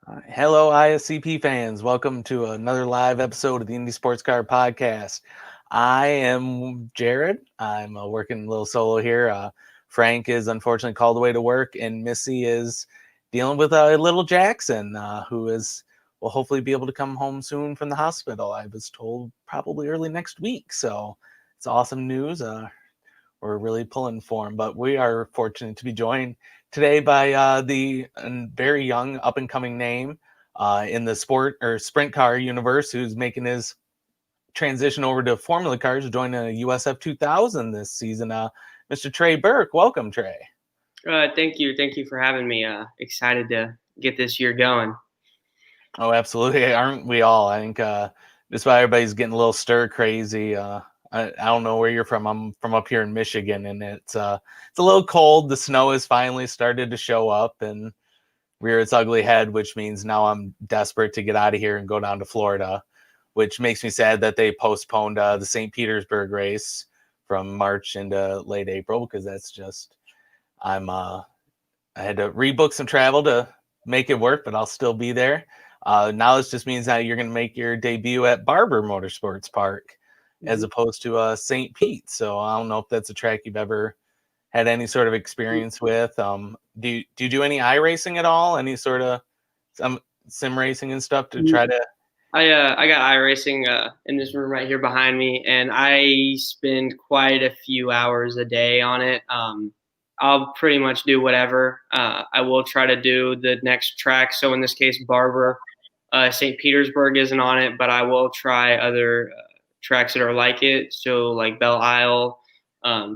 Hello, ISCP fans. Welcome to another live episode of the Indy Sports Car Podcast. I am Jared. I'm working a little solo here. Frank is unfortunately called away to work, and Missy is dealing with little Jackson, who will hopefully be able to come home soon from the hospital. I was told probably early next week, so it's awesome news. We're really pulling for him, but we are fortunate to be joined today by the very young up and coming name in the sport or sprint car universe, who's making his transition over to Formula cars, joining a USF 2000 this season. Mr. Trey Burke, welcome, Trey. Thank you. Thank you for having me. Excited to get this year going. Oh, absolutely. Aren't we all? I think just about everybody's getting a little stir crazy. I don't know where you're from. I'm from up here in Michigan, and it's a little cold. The snow has finally started to show up and rear its ugly head, which means now I'm desperate to get out of here and go down to Florida, which makes me sad that they postponed the St. Petersburg race from March into late April, because that's just I had to rebook some travel to make it work, but I'll still be there. Now this just means that you're going to make your debut at Barber Motorsports Park as opposed to St. Pete. So I don't know if that's a track you've ever had any sort of experience with. Do you do any iRacing at all? Any sort of sim racing and stuff to try to? I got iRacing in this room right here behind me, and I spend quite a few hours a day on it. I'll pretty much do whatever. I will try to do the next track. So in this case, Barber, St. Petersburg isn't on it, but I will try other tracks that are like it. So like Belle Isle,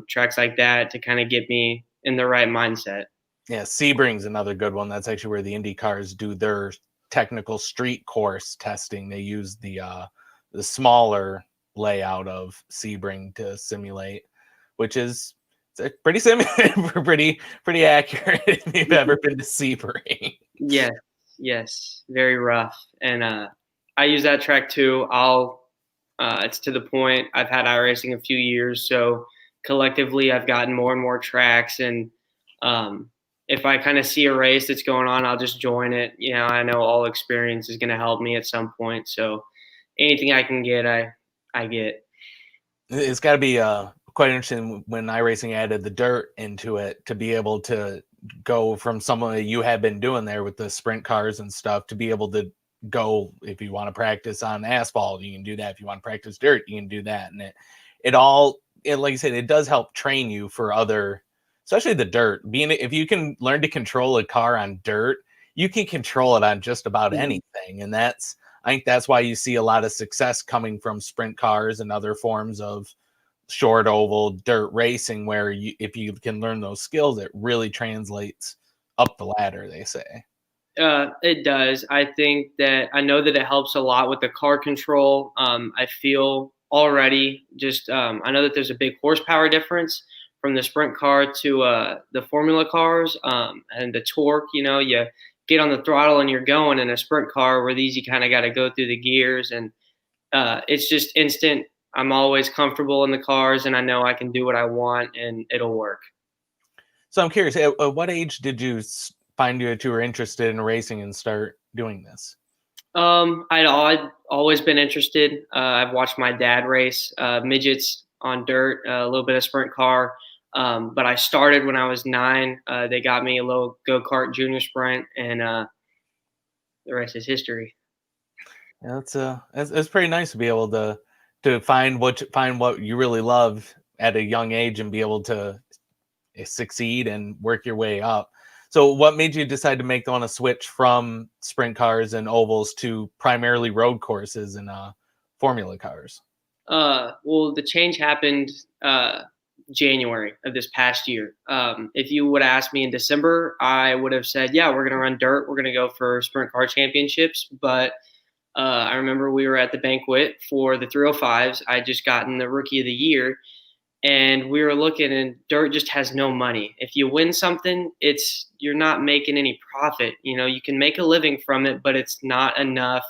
tracks like that to kind of get me in the right mindset. Yeah, Sebring's another good one. That's actually where the Indy cars do their technical street course testing. They use the smaller layout of Sebring to simulate, which is pretty pretty accurate if you've ever been to Sebring. Yes, yes, very rough. And I use that track too. It's to the point. I've had iRacing a few years, so collectively I've gotten more and more tracks. And if I kind of see a race that's going on, I'll just join it. I know all experience is going to help me at some point. So anything I can get, I get. It's got to be quite interesting when iRacing added the dirt into it to be able to go from someone that you had been doing there with the sprint cars and stuff to be able to go, if you want to practice on asphalt, you can do that. If you want to practice dirt, you can do that. And like you said, it does help train you for other, especially the dirt. If you can learn to control a car on dirt, you can control it on just about anything. And I think that's why you see a lot of success coming from sprint cars and other forms of short oval dirt racing, where if you can learn those skills, it really translates up the ladder, they say. It does. I know that it helps a lot with the car control. I feel already I know that there's a big horsepower difference from the sprint car to the formula cars, and the torque. You get on the throttle and you're going. In a sprint car, where these you kind of got to go through the gears, and it's just instant. I'm always comfortable in the cars, and I know I can do what I want, and it'll work. So I'm curious, at what age did you find that you were interested in racing and start doing this? I'd always been interested. I've watched my dad race midgets on dirt, a little bit of sprint car. But I started when I was 9. They got me a little go-kart junior sprint, and the rest is history. Yeah, it's pretty nice to be able to find what you really love at a young age and be able to succeed and work your way up. So what made you decide to want to switch from sprint cars and ovals to primarily road courses and formula cars? Well, the change happened January of this past year. If you would ask me in December, I would have said, yeah, we're going to run dirt. We're going to go for sprint car championships. But I remember we were at the banquet for the 305s. I just gotten the rookie of the year, and we were looking, and dirt just has no money. If you win something, you're not making any profit. You can make a living from it, but it's not enough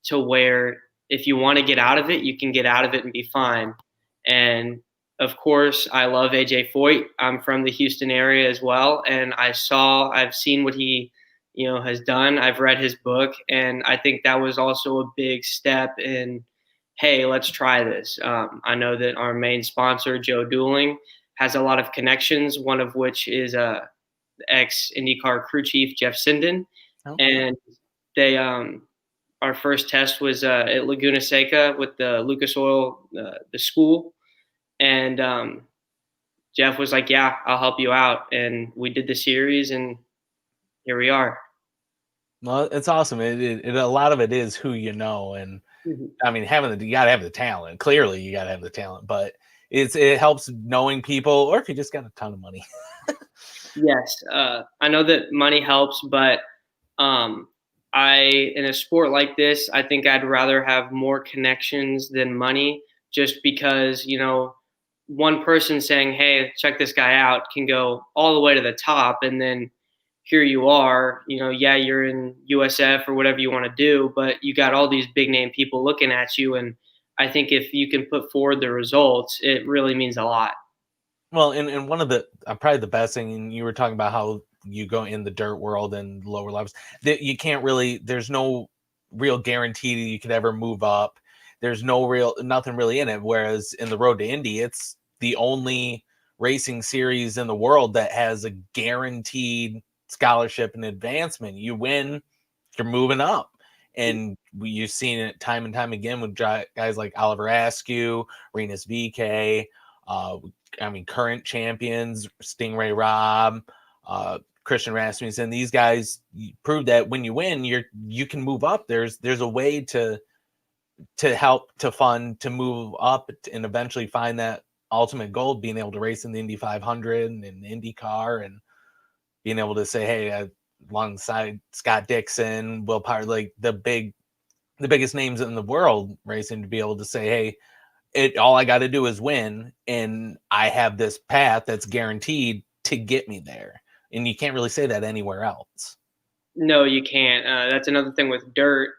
to where if you want to get out of it, you can get out of it and be fine. And of course, I love AJ Foyt. I'm from the Houston area as well, and I've seen what he has done. I've read his book, and I think that was also a big step in, hey, let's try this. I know that our main sponsor, Joe Dueling, has a lot of connections, one of which is ex IndyCar crew chief Jeff Sinden. Okay. And they our first test was at Laguna Seca with the Lucas Oil, the school. And Jeff was like, yeah, I'll help you out. And we did the series, and here we are. Well, it's awesome. A lot of it is who you know, and Mhm. I mean, you gotta have the talent. Clearly, you gotta have the talent, but it helps knowing people, or if you just got a ton of money. Yes, I know that money helps, but um, in a sport like this, I think I'd rather have more connections than money, just because one person saying, "Hey, check this guy out," can go all the way to the top, and then here you are. Yeah, you're in USF or whatever you want to do, but you got all these big name people looking at you, and I think if you can put forward the results, it really means a lot. Well, and one of the probably the best thing, and you were talking about how you go in the dirt world and lower levels, that you can't really. There's no real guarantee that you could ever move up. There's nothing really in it. Whereas in the Road to Indy, it's the only racing series in the world that has a guaranteed scholarship and advancement. You win, you're moving up. And you've seen it time and time again with guys like Oliver Askew, Renus VK, current champions, Stingray Robb, Christian Rasmussen. These guys prove that when you win, you can move up. There's a way to help to fund to move up and eventually find that ultimate goal, being able to race in the Indy 500 and in the Indy car, and being able to say, hey, alongside Scott Dixon, Will Power, like the biggest names in the world racing, to be able to say, hey, all I got to do is win, and I have this path that's guaranteed to get me there. And you can't really say that anywhere else. No, you can't. That's another thing with dirt.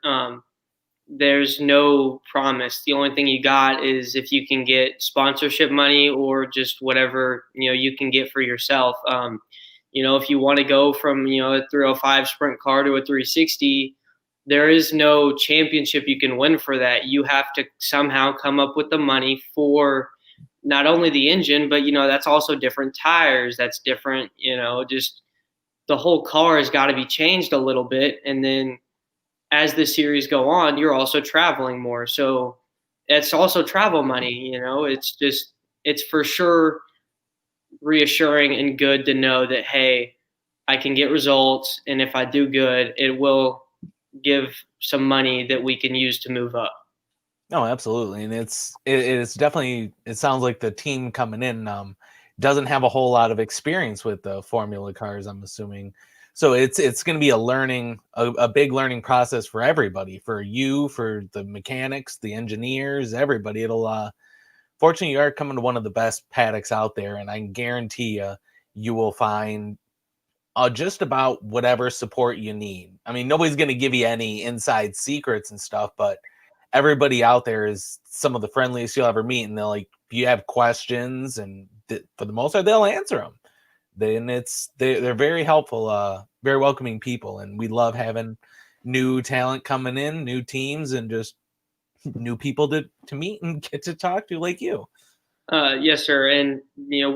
There's no promise. The only thing you got is if you can get sponsorship money or just whatever you can get for yourself. If you want to go from a 305 sprint car to a 360, there is no championship you can win for that. You have to somehow come up with the money for not only the engine, but that's also different tires. That's different. Just the whole car has got to be changed a little bit, and then as the series go on, you're also traveling more. So it's also travel money. It's for sure reassuring and good to know that, hey, I can get results, and if I do good, it will give some money that we can use to move up. No, absolutely. And it's definitely, it sounds like the team coming in doesn't have a whole lot of experience with the formula cars, I'm assuming. So it's going to be a big learning process for everybody, for you, for the mechanics, the engineers, everybody. Fortunately, you are coming to one of the best paddocks out there, and I can guarantee you will find just about whatever support you need. I mean, nobody's going to give you any inside secrets and stuff, but everybody out there is some of the friendliest you'll ever meet. And they'll, like, if you have questions, and for the most part, they'll answer them. They're very helpful, very welcoming people. And we love having new talent coming in, new teams, and just new people to meet and get to talk to, like you. Yes, sir. And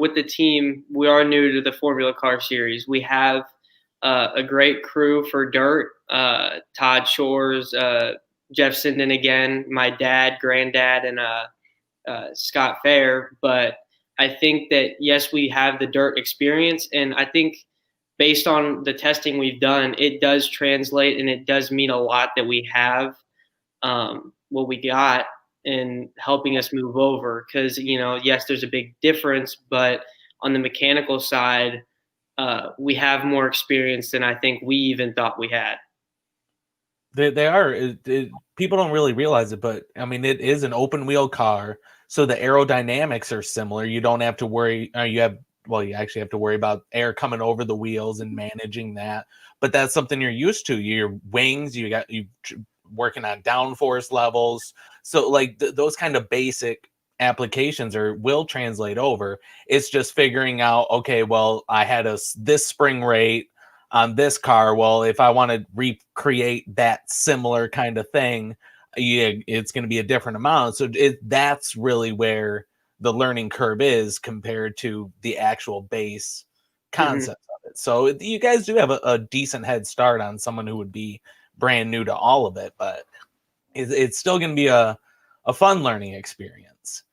with the team, we are new to the Formula Car Series. We have a great crew for dirt. Todd Shores, Jeff Sinden again, my dad, granddad, and Scott Fair. But I think that yes, we have the dirt experience, and I think based on the testing we've done, it does translate, and it does mean a lot that we have what we got in helping us move over. Because yes, there's a big difference, but on the mechanical side, we have more experience than I think we even thought we had. They are. People don't really realize it, but I mean, it is an open wheel car, so the aerodynamics are similar. You don't have to worry. You actually have to worry about air coming over the wheels and managing that. But that's something you're used to. Your wings, you working on downforce levels. So like those kind of basic applications will translate over. It's just figuring out, okay, well, I had this spring rate. on this car. Well, if I want to recreate that similar kind of thing, yeah, it's going to be a different amount. So that's really where the learning curve is compared to the actual base Mhm. concept of it. So you guys do have a decent head start on someone who would be brand new to all of it, but it's still going to be a fun learning experience.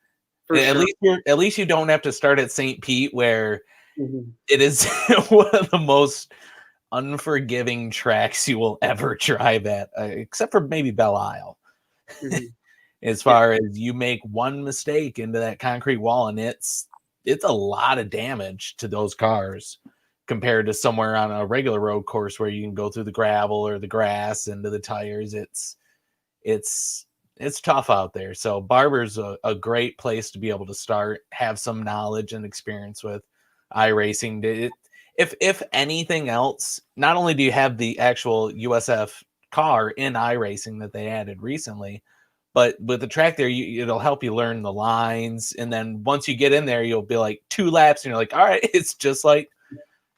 For sure. At least you don't have to start at St. Pete, where Mhm. it is one of the most unforgiving tracks you will ever drive at, except for maybe Belle Isle. Mhm. As Yeah. far as you make one mistake into that concrete wall, and it's a lot of damage to those cars compared to somewhere on a regular road course where you can go through the gravel or the grass into the tires. It's it's tough out there. So Barber's a great place to be able to start, have some knowledge and experience with iRacing. If anything else, not only do you have the actual USF car in iRacing that they added recently, but with the track there, it'll help you learn the lines. And then once you get in there, you'll be like 2 laps, and you're like, all right, it's just like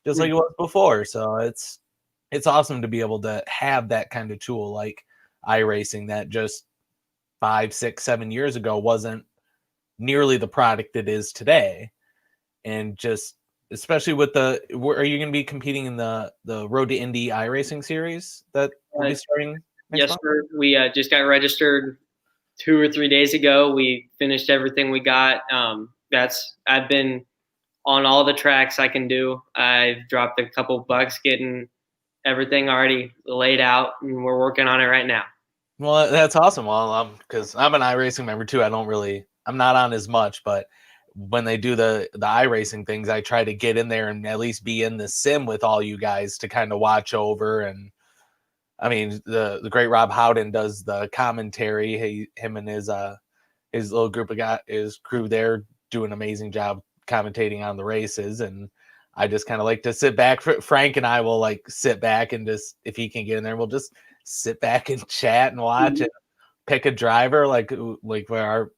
it was before. So it's awesome to be able to have that kind of tool like iRacing that just 5, 6, 7 years ago wasn't nearly the product it is today. And just especially with are you going to be competing in the Road to Indy iRacing series that will Uh, be starting next yes, month? sir. We just got registered 2 or 3 days ago. We finished everything we got. I've been on all the tracks I can do. I've dropped a couple bucks getting everything already laid out, and we're working on it right now. Well, that's awesome. Well, because I'm an iRacing member too. I'm not on as much, but when they do the iRacing things, I try to get in there and at least be in the sim with all you guys to kind of watch over. And I mean, the great Rob Howden does the commentary. Him and his little group of his crew there do an amazing job commentating on the races. And I just kind of like to sit back. Frank and I will like sit back and just, if he can get in there, we'll just sit back and chat and watch Mhm. it. Pick a driver like we're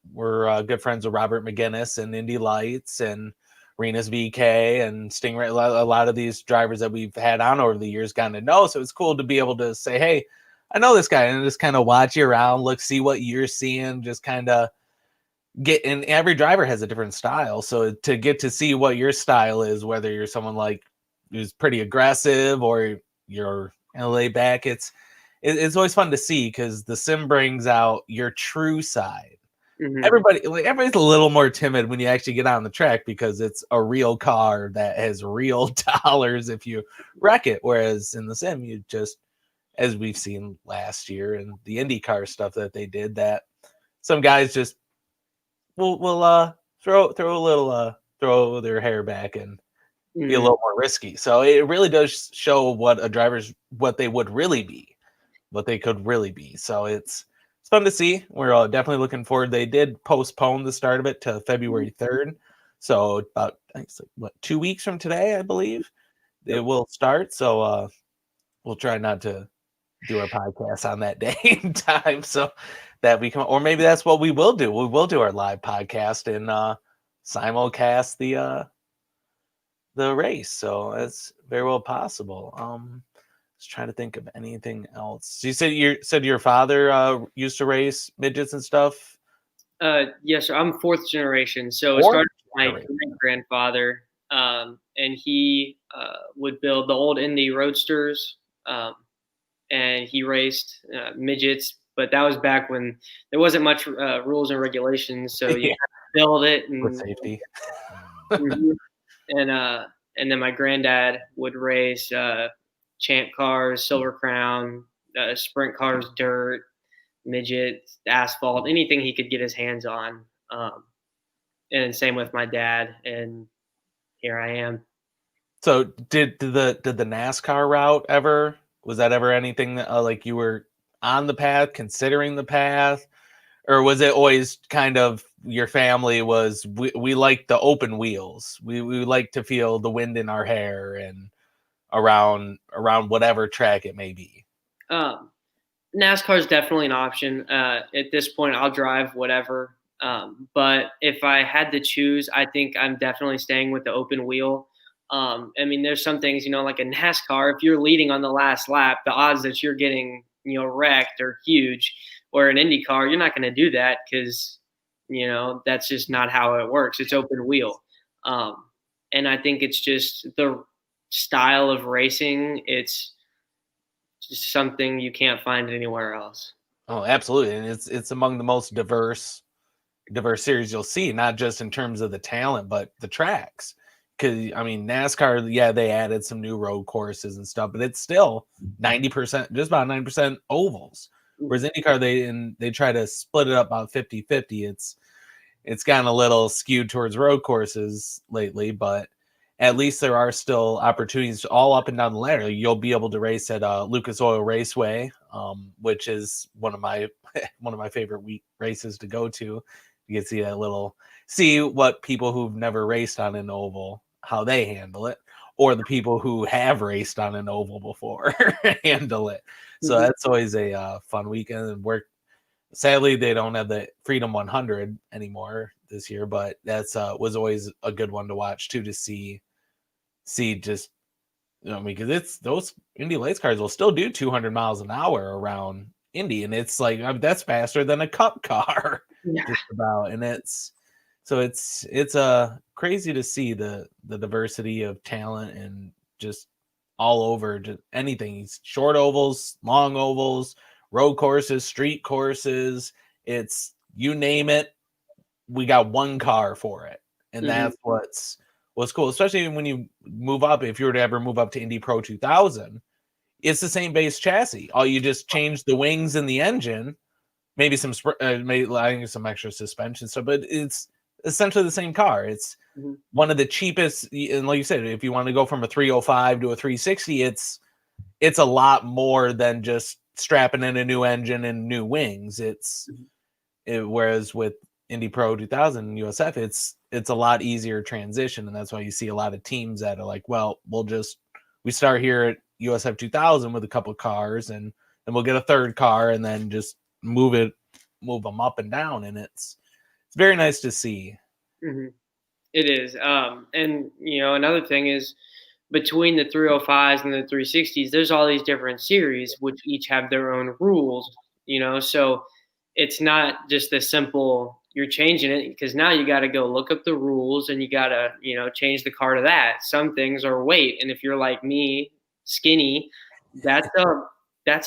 good friends with Robert McGinnis and Indy Lights and Renus VK and Stingray. A lot of these drivers that we've had on over the years gotten to know. So it's cool to be able to say, hey, I know this guy, and just kind of watch you around, look, see what you're seeing, just kind of get. And every driver has a different style. So to get to see what your style is, whether you're someone like who's pretty aggressive or you're laid back, it's always fun to see because the sim brings out your true side. Mhm. Everybody's a little more timid when you actually get on the track because it's a real car that has real dollars if you wreck it. Whereas in the sim, you just, as we've seen last year and the IndyCar stuff that they did, that some guys just will throw a little throw their hair back and be a Mhm. little more risky. So it really does show what they would really be, what they could really be. So it's fun to see. We're definitely looking forward. They did postpone the start of it to February 3rd. So about, I think it's like, what, 2 weeks from today, I believe it Yep. will start. So we'll try not to do our podcast on that day and time so that we can, or maybe that's what we will do. We will do our live podcast and simulcast the race. So that's very well possible. Just trying to think of anything else. So you said your father used to race midgets and stuff. Yes, sir. I'm fourth generation, so it Fourth started with my generation. great grandfather, and he would build the old Indy Roadsters, um, and he raced midgets. But that was back when there wasn't much rules and regulations, so you Yeah, had to build it for and safety. mhm. and uh, and then my granddad would race champ cars, silver crown, sprint cars, dirt, midget, asphalt, anything he could get his hands on. And same with my dad. And here I am. So did the NASCAR route ever, was that ever anything that like you were on the path, considering the path, or was it always kind of your family was we like the open wheels. We like to feel the wind in our hair and around whatever track it may be. Um, NASCAR is definitely an option. At this point, I'll drive whatever. But if I had to choose, I think I'm definitely staying with the open wheel. I mean, there's some things, like a NASCAR, if you're leading on the last lap, the odds that you're getting, wrecked are huge. Or an Indy car, you're not going to do that because, that's just not how it works. It's open wheel. And I think it's just the style of racing. It's just something you can't find anywhere else. Oh, absolutely. And it's among the most diverse series you'll see, not just in terms of the talent, but the tracks. Because I mean, NASCAR, yeah, they added some new road courses and stuff, but it's still 90%, just about 90% ovals. Whereas IndyCar, they try to split it up about 50-50. It's gotten a little skewed towards road courses lately, but at least there are still opportunities all up and down the ladder. You'll be able to race at Lucas Oil Raceway, which is one of my favorite week races to go to. You can see what people who've never raced on an oval, how they handle it, or the people who have raced on an oval before handle it. So that's always a fun weekend. And sadly, they don't have the Freedom 100 anymore this year, but that's was always a good one to watch too, to see just, because it's those Indy Lights cars will still do 200 miles an hour around Indy, and it's like that's faster than a Cup car, just about. And it's crazy to see the diversity of talent and just all over, just anything. Short ovals, long ovals, road courses, street courses. It's, you name it, we got one car for it. And that's what's cool, especially when you move up. If you were to ever move up to Indy Pro 2000, it's the same base chassis. All you just change the wings and the engine, maybe some some extra suspension stuff, but it's essentially the same car. It's one of the cheapest, and like you said, if you want to go from a 305 to a 360, it's a lot more than just strapping in a new engine and new wings. Whereas with Indy Pro 2000 and USF, it's a lot easier transition, and that's why you see a lot of teams that are like, well, we start here at USF 2000 with a couple of cars, and then we'll get a third car, and then just move them up and down, and it's very nice to see. It is, and another thing is, between the 305s and the 360s, there's all these different series which each have their own rules. So it's not just a simple, you're changing it, because now you got to go look up the rules and you got to, change the car to that. Some things are weight. And if you're like me, skinny, that's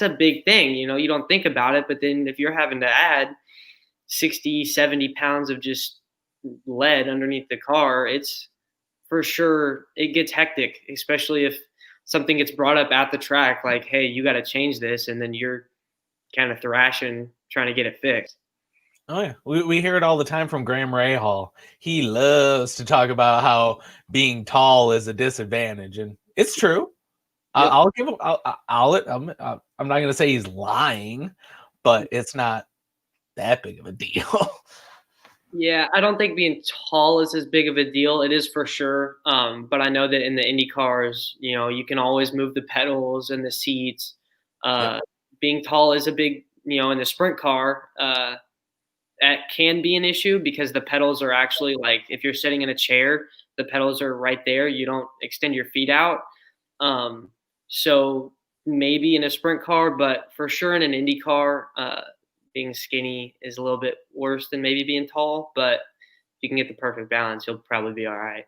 a big thing. You don't think about it, but then if you're having to add 60, 70 pounds of just lead underneath the car, it's for sure, it gets hectic, especially if something gets brought up at the track, like, hey, you got to change this. And then you're kind of thrashing, trying to get it fixed. Oh yeah, we hear it all the time from Graham Rahal. He loves to talk about how being tall is a disadvantage, and it's true. Yep. I'll give him. I'm not going to say he's lying, but it's not that big of a deal. Yeah, I don't think being tall is as big of a deal. It is for sure. But I know that in the Indy cars, you can always move the pedals and the seats. Yep. Being tall is a big, in the sprint car, that can be an issue because the pedals are actually, like, if you're sitting in a chair, the pedals are right there. You don't extend your feet out. So maybe in a sprint car, but for sure in an Indy car, being skinny is a little bit worse than maybe being tall. But if you can get the perfect balance, you'll probably be all right.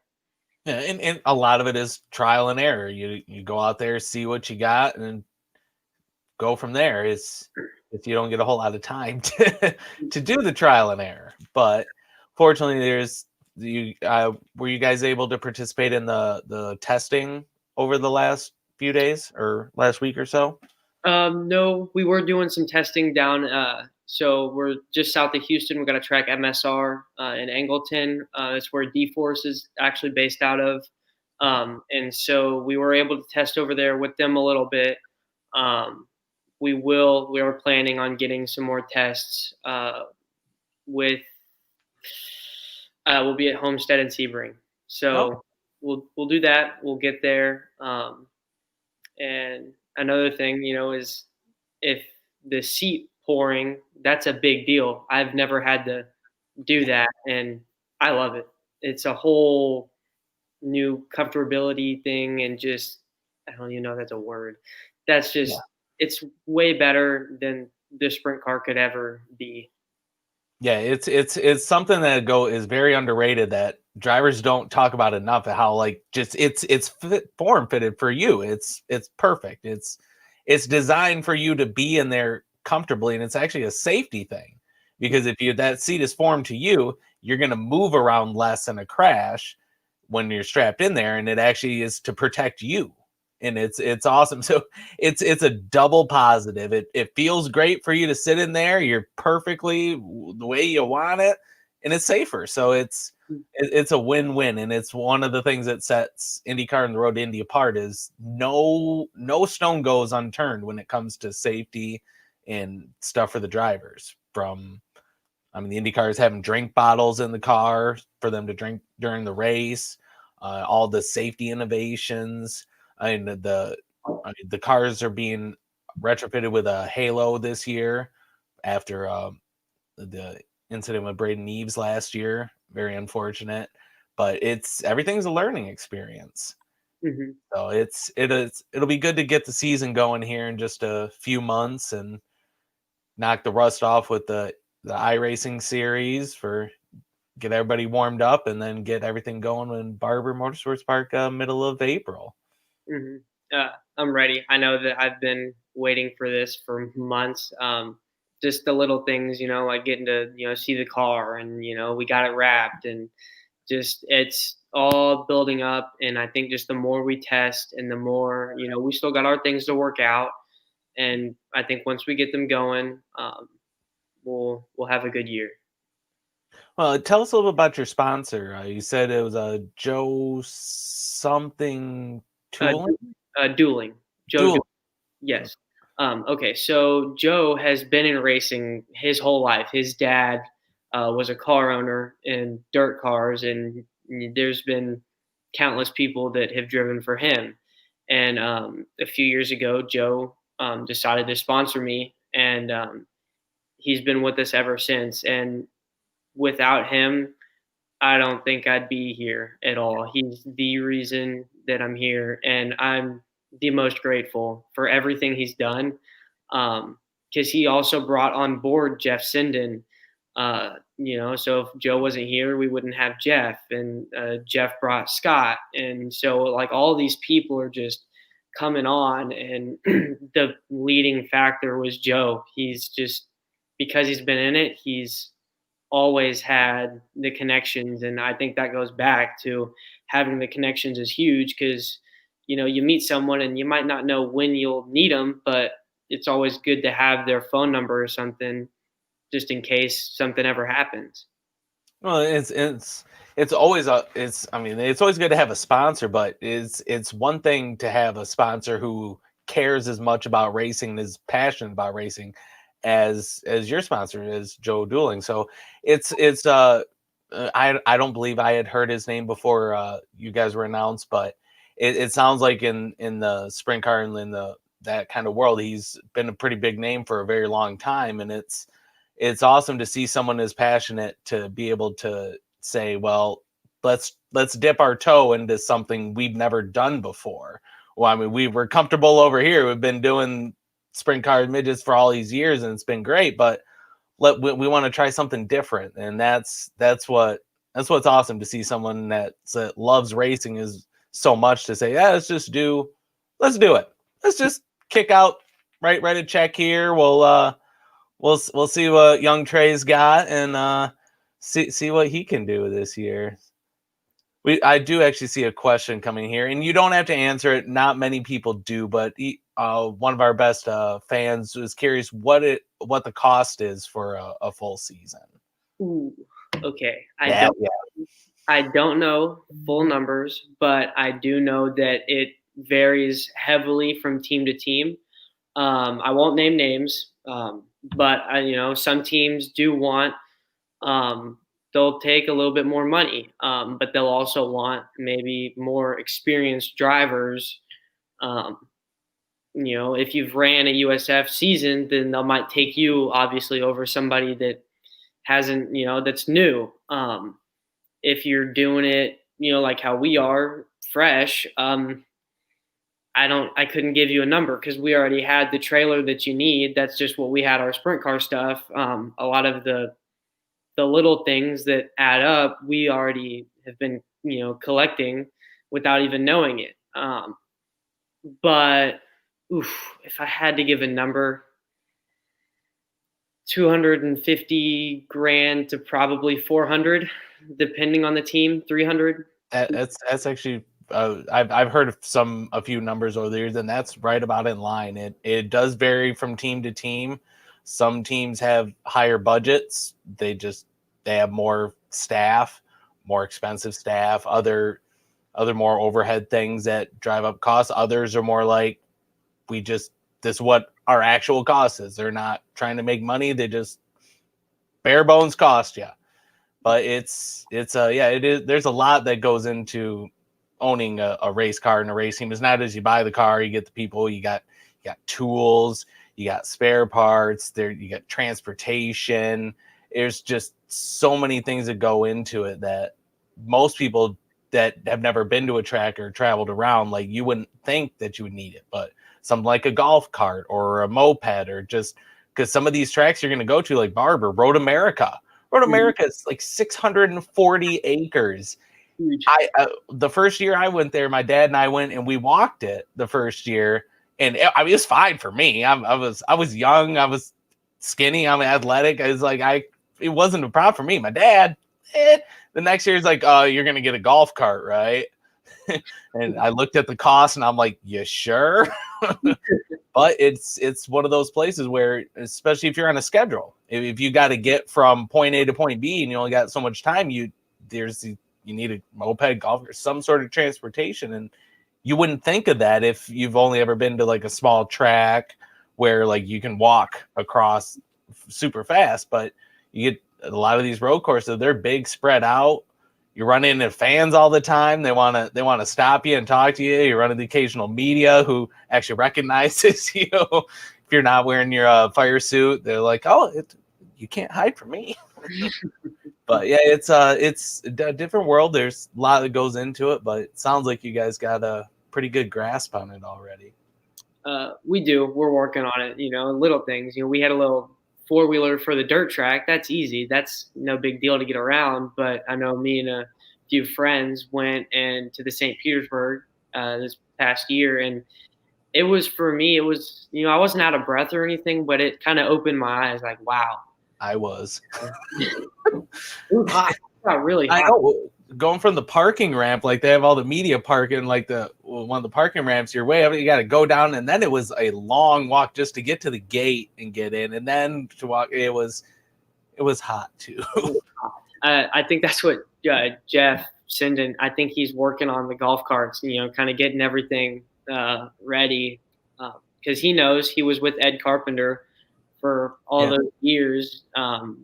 Yeah, and a lot of it is trial and error. You go out there, see what you got, and go from there. If you don't get a whole lot of time to do the trial and error. But fortunately, were you guys able to participate in the testing over the last few days or last week or so? No, we were doing some testing down. So we're just south of Houston. We've got a track MSR in Angleton. It's where D-Force is actually based out of. And so we were able to test over there with them a little bit. We are planning on getting some more tests with we'll be at Homestead and Sebring. So we'll do that. We'll get there. And another thing, is if the seat pouring, that's a big deal. I've never had to do that, and I love it. It's a whole new comfortability thing, and just I don't even know if that's a word. That's Yeah. just it's way better than the sprint car could ever be. Yeah, it's something that is very underrated that drivers don't talk about enough. How like just it's form fitted for you. It's perfect. It's designed for you to be in there comfortably, and it's actually a safety thing because if you that seat is formed to you, you're going to move around less in a crash when you're strapped in there, and it actually is to protect you. And it's awesome. So it's a double positive. It feels great for you to sit in there. You're perfectly the way you want it, and it's safer. So it's a win-win, and it's one of the things that sets IndyCar and the Road to Indy apart is no stone goes unturned when it comes to safety and stuff for the drivers. From I mean, the Indy cars having drink bottles in the car for them to drink during the race, all the safety innovations. I mean, the cars are being retrofitted with a halo this year after the incident with Braden Eves last year. Very unfortunate, but everything's a learning experience. Hmm. So it'll be good to get the season going here in just a few months and knock the rust off with the iRacing series for get everybody warmed up and then get everything going in Barber Motorsports Park middle of April. Hmm. I'm ready. I know that I've been waiting for this for months. Just the little things, like getting to see the car, and we got it wrapped, and just it's all building up. And I think just the more we test and the more we still got our things to work out, and I think once we get them going, we'll have a good year. Well, tell us a little bit about your sponsor. You said it was a Joe something Uh, tooling. Dueling, Joe. Duel. Yes. Okay, so Joe has been in racing his whole life. His dad was a car owner in dirt cars, and there's been countless people that have driven for him. And a few years ago, Joe decided to sponsor me, and he's been with us ever since. And without him, I don't think I'd be here at all. He's the reason that I'm here, and I'm the most grateful for everything he's done. Because he also brought on board Jeff Sinden. So if Joe wasn't here, we wouldn't have Jeff, and Jeff brought Scott, and so like all these people are just coming on, and the leading factor was Joe. He's just because he's been in it, he's always had the connections, and I think that goes back to having the connections is huge because you meet someone and you might not know when you'll need them, but it's always good to have their phone number or something just in case something ever happens. Well, it's always I mean it's always good to have a sponsor, but it's one thing to have a sponsor who cares as much about racing and is passionate about racing as your sponsor is Joe Dueling. So I don't believe I had heard his name before you guys were announced, but it sounds like in the sprint car and in the that kind of world he's been a pretty big name for a very long time, and it's awesome to see someone as passionate to be able to say, well, let's dip our toe into something we've never done before. Well, I mean, we were comfortable over here. We've been doing sprint car midgets for all these years, and it's been great. But we want to try something different, and that's what's awesome to see someone that loves racing is so much to say, yeah, let's do it. Let's just kick out, write a check here. We'll see what young Trey's got and see what he can do this year. I do actually see a question coming here, and you don't have to answer it. Not many people do, but one of our best fans was curious what the cost is for a full season. Ooh, okay. I Yeah, don't I don't know full numbers, but I do know that it varies heavily from team to team. I won't name names, but some teams do want. They'll take a little bit more money, but they'll also want maybe more experienced drivers. Um, if you've ran a USF season, then they might take you obviously over somebody that hasn't, that's new. If you're doing it like how we are fresh. I couldn't give you a number because we already had the trailer that you need. That's just what we had our sprint car stuff. A lot of the little things that add up, we already have been, collecting without even knowing it. But if I had to give a number, 250 grand to probably 400, depending on the team, 300. That's actually I've heard of a few numbers over the years, and that's right about in line. It does vary from team to team. Some teams have higher budgets. They have more staff, more expensive staff, other more overhead things that drive up costs. Others are more like, this is what our actual cost is. They're not trying to make money. They just bare bones cost you. But it is. There's a lot that goes into owning a race car and a race team. It's not as you buy the car, you get the people, you got tools, you got spare parts, you got transportation. There's just so many things that go into it that most people that have never been to a track or traveled around, like, you wouldn't think that you would need it. But something like a golf cart or a moped, or just because some of these tracks you're going to go to, like Barber, Road America is like 640 acres. Huge. The first year I went there, my dad and I went and we walked it the first year, and it was fine for me. I was young, I was skinny, I'm athletic. I was like, it wasn't a problem for me. My dad, the next year, he's like, "Oh, you're gonna get a golf cart, right?" And I looked at the cost, and I'm like, "You sure?" But it's one of those places where, especially if you're on a schedule, if you got to get from point A to point B, and you only got so much time, you need a moped, golf, or some sort of transportation, and you wouldn't think of that if you've only ever been to like a small track where like you can walk across super fast. But you get a lot of these road courses, they're big, spread out. You run into fans all the time. They want to stop you and talk to you. You run into the occasional media who actually recognizes you. If you're not wearing your fire suit, they're like, "Oh, you can't hide from me." But yeah, it's a different world. There's a lot that goes into it, but it sounds like you guys got a pretty good grasp on it already. We do. We're working on it. Little things. We had a little 4-wheeler for the dirt track. That's easy. That's no big deal to get around. But I know me and a few friends went to the St. Petersburg this past year, and it was, for me, it was, I wasn't out of breath or anything, but it kind of opened my eyes. Like, wow. I was. It was hot. It got really hot. I know. Going from the parking ramp, like they have all the media parking, like one of the parking ramps, your way up, you got to go down, and then it was a long walk just to get to the gate and get in, and then to walk. It was hot too. I think that's what Jeff Sinden. I think he's working on the golf carts. Kind of getting everything ready, because he knows he was with Ed Carpenter for all those years,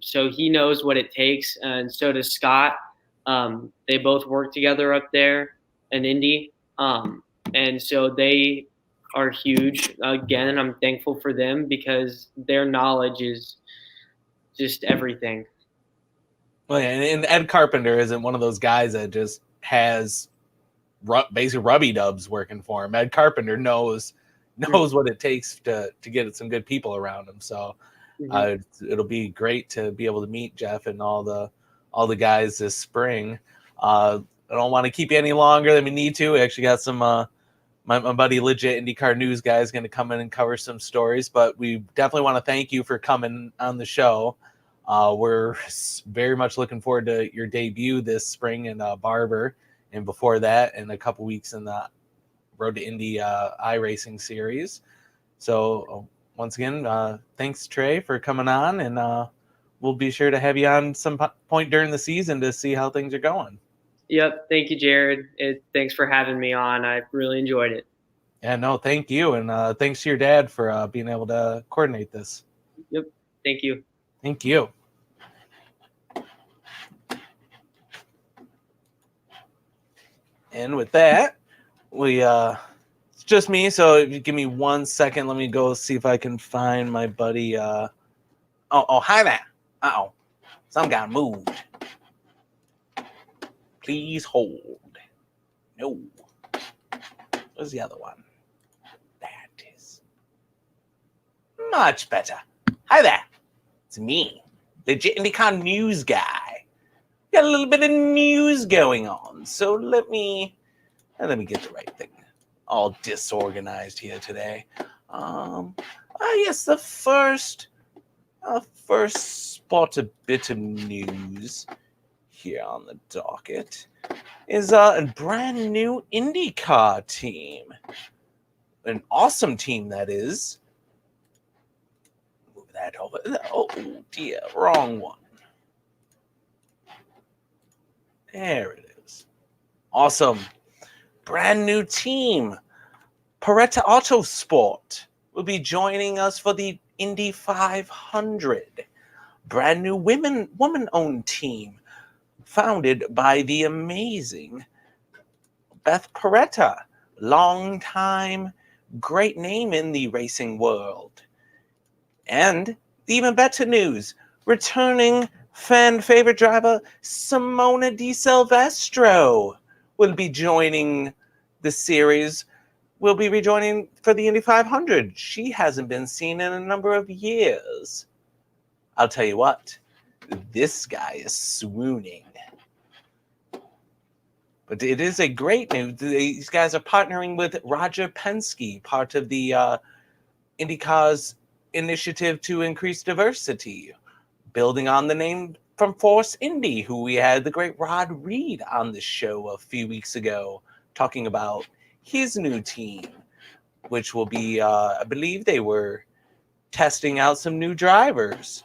so he knows what it takes, and so does Scott. They both work together up there in Indy, and so they are huge. Again, I'm thankful for them because their knowledge is just everything. Well, yeah, and Ed Carpenter isn't one of those guys that just has basically rubby dubs working for him. Ed Carpenter knows what it takes to get some good people around him. So it'll be great to be able to meet Jeff and all the guys this spring. I don't want to keep you any longer than we need to. We actually got some my buddy Legit IndyCar News guy is going to come in and cover some stories, but we definitely want to thank you for coming on the show. We're very much looking forward to your debut this spring in Barber, and before that in a couple weeks in the Road to Indy iRacing series. So once again, thanks Trey for coming on, and we'll be sure to have you on some point during the season to see how things are going. Yep. Thank you, Jared. Thanks for having me on. I really enjoyed it. Yeah, no, thank you. And thanks to your dad for being able to coordinate this. Yep. Thank you. Thank you. And with that, it's just me. So if you give me 1 second, let me go see if I can find my buddy. Oh, hi there. Uh-oh. Some guy moved. Please hold. No. Where's the other one? That is much better. Hi there. It's me, legit IndyCar news guy. Got a little bit of news going on, so let me get the right thing. All disorganized here today. Yes, the first spot a bit of news here on the docket is a brand new IndyCar team. An awesome team, that is. Move that over. Oh dear, wrong one. There it is. Awesome. Brand new team. Paretta Autosport will be joining us for the Indy 500. Brand new woman-owned team founded by the amazing Beth Paretta. Long time, great name in the racing world. And even better news, returning fan favorite driver Simona Di Silvestro will be joining the series. Will be rejoining for the Indy 500. She hasn't been seen in a number of years. I'll tell you what, this guy is swooning. But it is a great news. These guys are partnering with Roger Penske, part of the IndyCar's initiative to increase diversity, building on the name from Force Indy, who we had the great Rod Reed on the show a few weeks ago, talking about his new team, which will be, I believe they were testing out some new drivers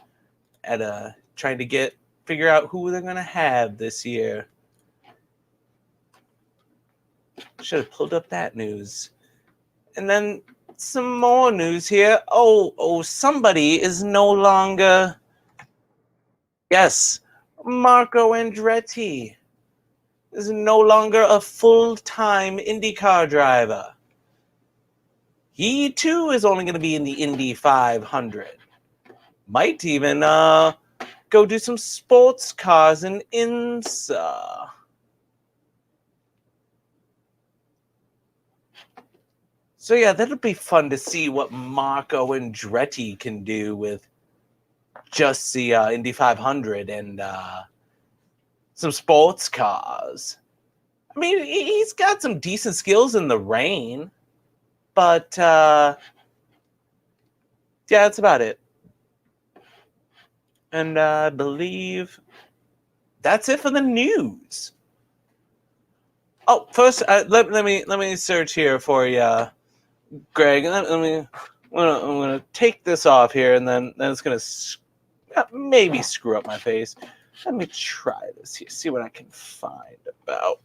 at trying to figure out who they're going to have this year. Should have pulled up that news. And then some more news here. Oh, somebody is no longer... Yes, Marco Andretti is no longer a full-time IndyCar driver. He, too, is only going to be in the Indy 500. Might even go do some sports cars in INSA. So yeah, that'll be fun to see what Marco Andretti can do with just the Indy 500 and some sports cars. I mean, he's got some decent skills in the rain, but yeah, that's about it. And I believe that's it for the news. Oh, first, let me search here for you, Greg. I'm gonna take this off here, and then it's gonna maybe screw up my face. Let me try this here, see what I can find about.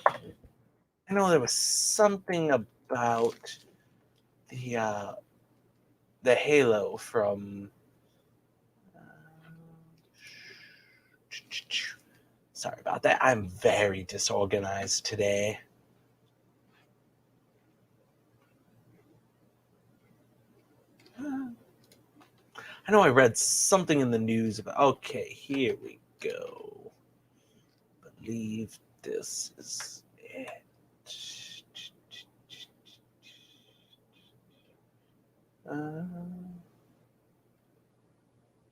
I know there was something about the halo from. Sorry about that. I'm very disorganized today. I know I read something in the news about... Okay, here we go. I believe this is it.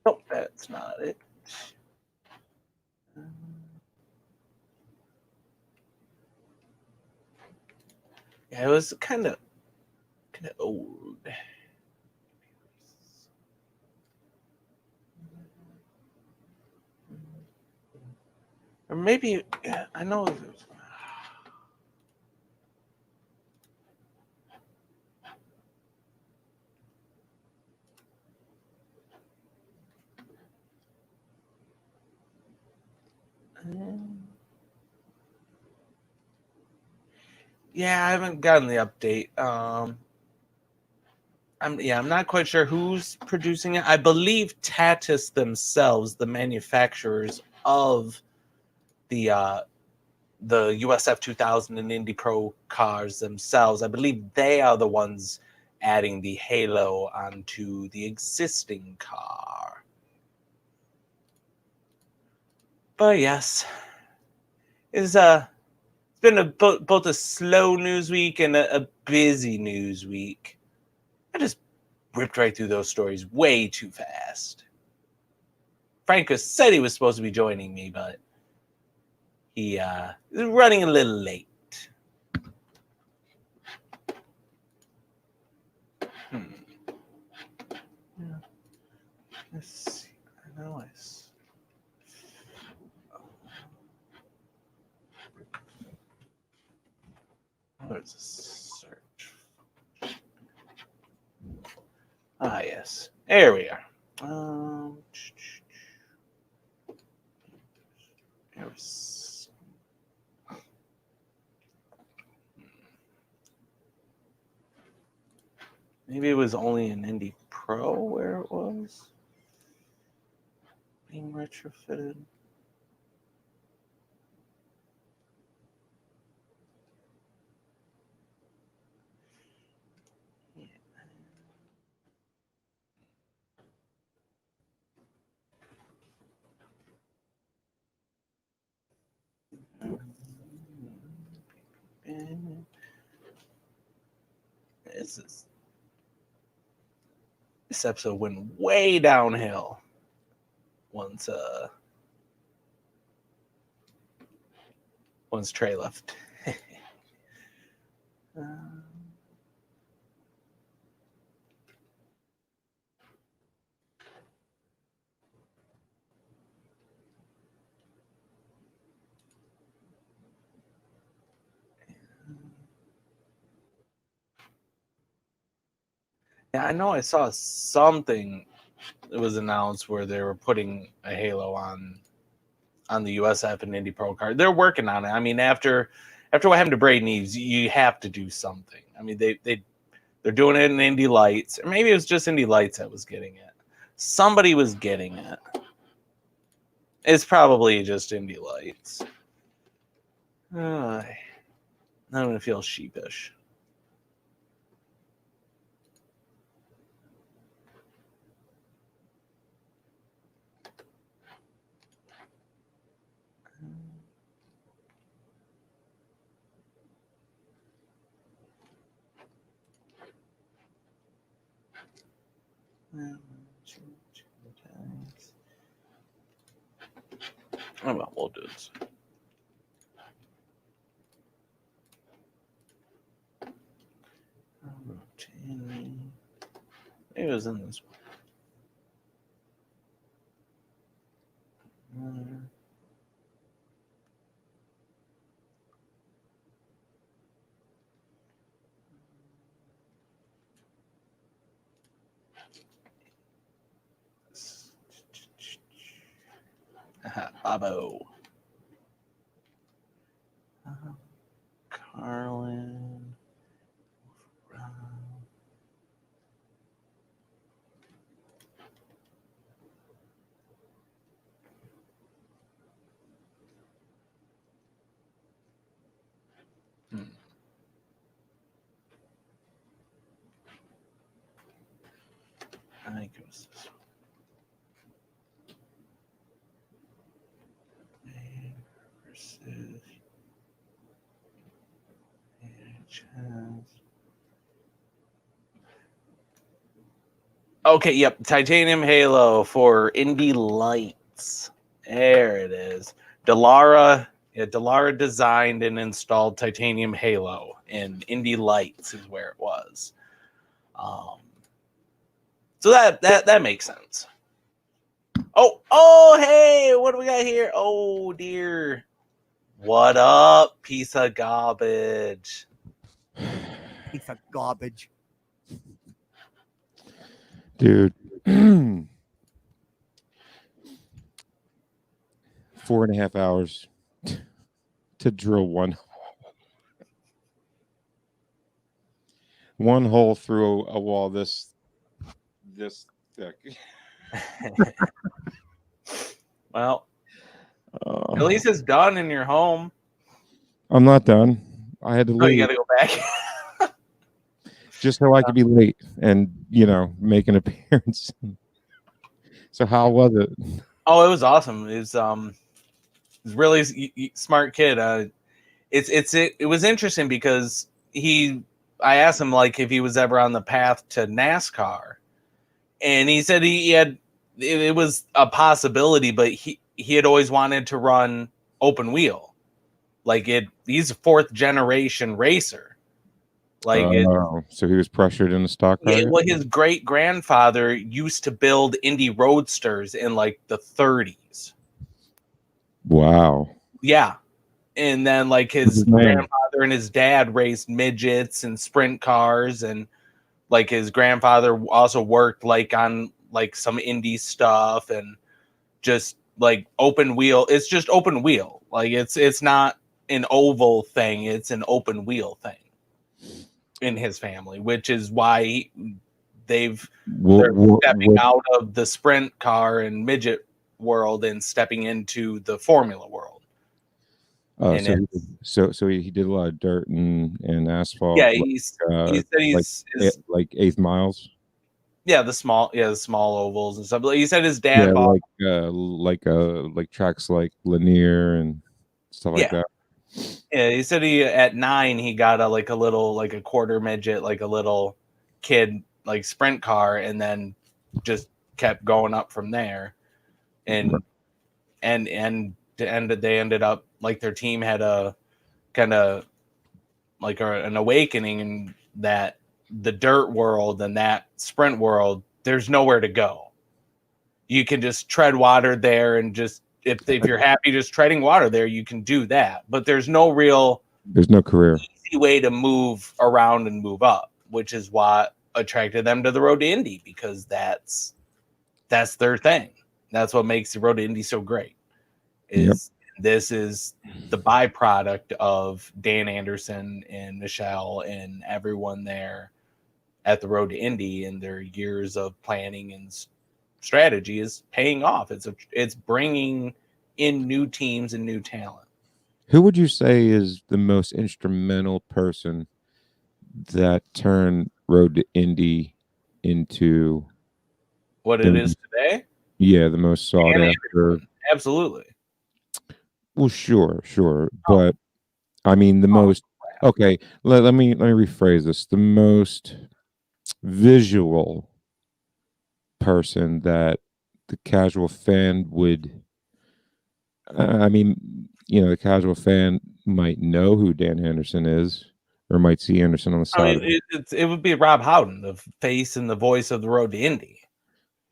Nope, that's not it. Yeah, it was kind of old. Or maybe, I know. Yeah, I haven't gotten the update. I'm not quite sure who's producing it. I believe Tatis themselves, the manufacturers of the USF 2000 and Indy Pro cars themselves, I believe they are the ones adding the halo onto the existing car. But yes, is been both a slow news week and a busy news week. I just ripped right through those stories way too fast. Franco said he was supposed to be joining me, but he is running a little late. Yeah. Let's see. I know there's a search. Ah, yes. There we are. Maybe it was only an Indy Pro where it was being retrofitted. This episode went way downhill once Trey left. Yeah, I know I saw something that was announced where they were putting a halo on the USF and Indy Pro card. They're working on it. I mean, after what happened to Braden Eves, you have to do something. I mean, they're doing it in Indy Lights, or maybe it was just Indy Lights that was getting it. Somebody was getting it. It's probably just Indy Lights. I'm gonna feel sheepish. Oh well, we'll do this. Maybe it was in this one. Bobo. Carlin. I think it was this one. Versus okay, yep. Titanium Halo for Indy Lights. There it is. Delara designed and installed Titanium Halo, and Indy Lights is where it was. So that makes sense. Oh, hey, what do we got here? Oh, dear. What up, piece of garbage? Piece of garbage. Dude. 4.5 hours to drill one hole through a wall this thick. Well, at least it's done in your home. I'm not done. I had to leave. Oh, you got to go back. Just so I could be late and, make an appearance. So how was it? Oh, it was awesome. It was really smart kid. it was interesting because I asked him like if he was ever on the path to NASCAR, and he said he had it was a possibility, but he had always wanted to run open wheel. Like he's a 4th generation racer. Like so he was pressured in the stock car. well, his great grandfather used to build Indy Roadsters in like the 30s. Wow. Yeah. And then like his grandfather and his dad raced midgets and sprint cars, and like his grandfather also worked like on like some indie stuff, and just like open wheel. It's just open wheel. Like it's not an oval thing, it's an open wheel thing in his family, which is why they're stepping out of the sprint car and midget world and stepping into the formula world. Oh, so he did a lot of dirt and asphalt. Yeah, he said he's like 8th miles. Yeah, the small ovals and stuff. He said his dad bought like tracks like Lanier and stuff like that. Yeah, he said at 9 he got a little like a quarter midget, like a little kid like sprint car, and then just kept going up from there. And they ended up like their team had a kind of like an awakening in that the dirt world and that sprint world, there's nowhere to go. You can just tread water there, and just if you're happy just treading water there, you can do that. But there's no career easy way to move around and move up, which is what attracted them to the Road to Indy, because that's their thing. That's what makes the Road to Indy so great. This is the byproduct of Dan Anderson and Michelle and everyone there at the Road to Indy, and their years of planning and strategy is paying off. It's bringing in new teams and new talent. Who would you say is the most instrumental person that turned Road to Indy into what it is today? Yeah, the most sought after. Absolutely. Well, sure, but I mean the most. Okay, let me rephrase this. The most visual person that the casual fan would. I mean, the casual fan might know who Dan Anderson is, or might see Anderson on the side. It would be Rob Howden, the face and the voice of the Road to Indy.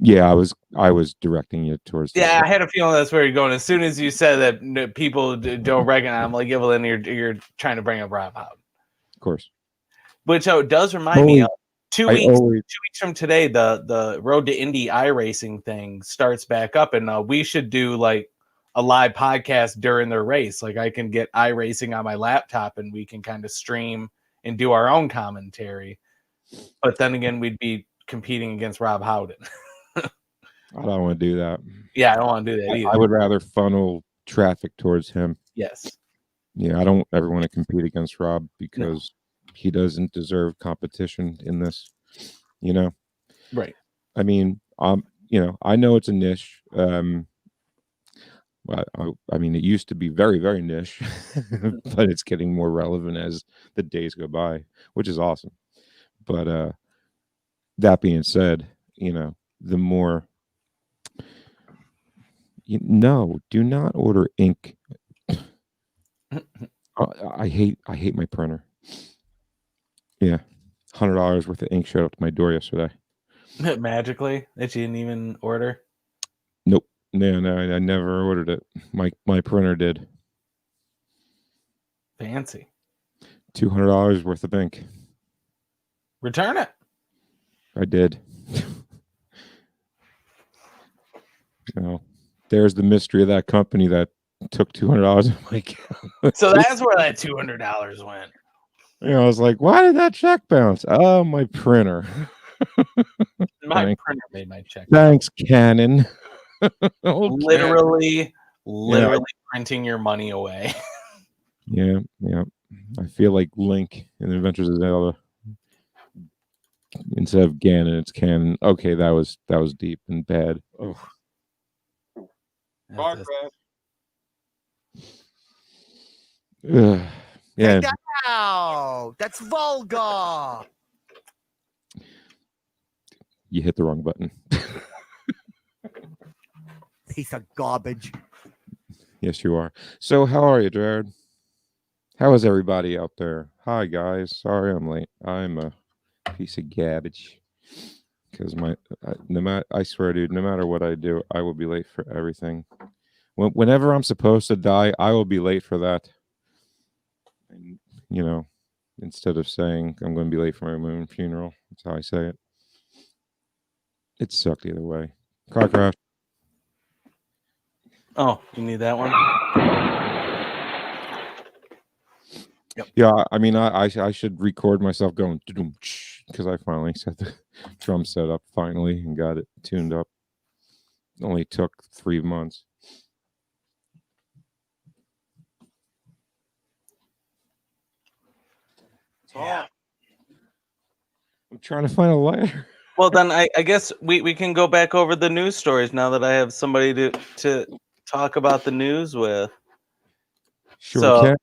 Yeah, I was directing you towards. Yeah, I had a feeling that's where you're going. As soon as you said that people don't recognize, I'm like, yeah, well, then you're trying to bring up Rob Howden. Of course. Which it does remind me of 2 weeks. 2 weeks from today, the Road to Indy iRacing thing starts back up, and we should do like a live podcast during their race. Like I can get iRacing on my laptop, and we can kind of stream and do our own commentary. But then again, we'd be competing against Rob Howden. I don't want to do that. Yeah, I don't want to do that either. I would rather funnel traffic towards him. Yes. Yeah, I don't ever want to compete against Rob, because he doesn't deserve competition in this, Right. I mean, I know it's a niche. But I mean, it used to be very, very niche, but it's getting more relevant as the days go by, which is awesome. But that being said, the more. No, do not order ink. I hate my printer. Yeah, $100 worth of ink showed up to my door yesterday. Magically, that you didn't even order? Nope. No, I never ordered it. My printer did. Fancy. $200 worth of ink. Return it. I did. There's the mystery of that company that took $200 of my account. So that's where that $200 went. I was like, why did that check bounce? Oh, my printer. My printer made my check. Thanks, Canon. Literally printing your money away. Yeah. I feel like Link in Adventures of Zelda. Instead of Ganon, it's Canon. Okay, that was deep and bad. Oh. Yeah. Take that out. That's vulgar. You hit the wrong button. Piece of garbage. Yes, you are. So, how are you, Jared? How is everybody out there? Hi, guys. Sorry I'm late. I'm a piece of garbage. Because I swear, dude, no matter what I do, I will be late for everything. Whenever I'm supposed to die, I will be late for that. And, instead of saying I'm going to be late for my own funeral, that's how I say it. It sucked either way. Car crash. Oh, you need that one? Yep. Yeah, I mean, I should record myself going because I finally set the drum set up finally and got it tuned up. It only took 3 months. Yeah. I'm trying to find a lighter. Well, then I guess we can go back over the news stories now that I have somebody to talk about the news with. Sure So, can.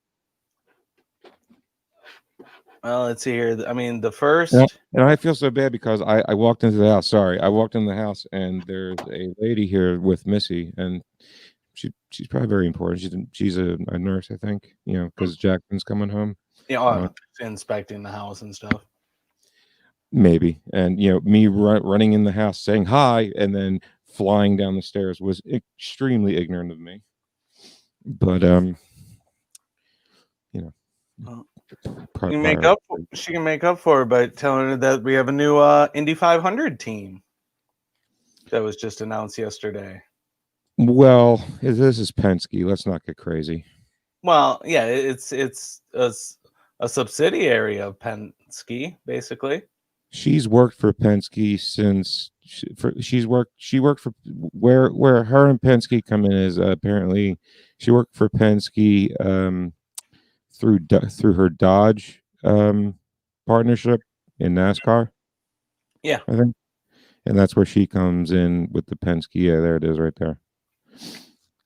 Well, let's see here. I mean, the first. And I feel so bad because I walked into the house. Sorry, I walked in the house and there's a lady here with Missy, and she's probably very important. She's a nurse, I think. Because Jackson's coming home. Yeah, inspecting the house and stuff. Maybe. And me running in the house saying hi and then flying down the stairs was extremely ignorant of me. But she can make up for it by telling her that we have a new Indy 500 team that was just announced yesterday. Well, this is Penske. Let's not get crazy. Well, yeah, it's a subsidiary of Penske, basically. She's worked for Penske since she worked for where her and Penske come in is apparently she worked for Penske through her Dodge partnership in NASCAR. Yeah, I think, and that's where she comes in with the Penske. Yeah, there it is, right there.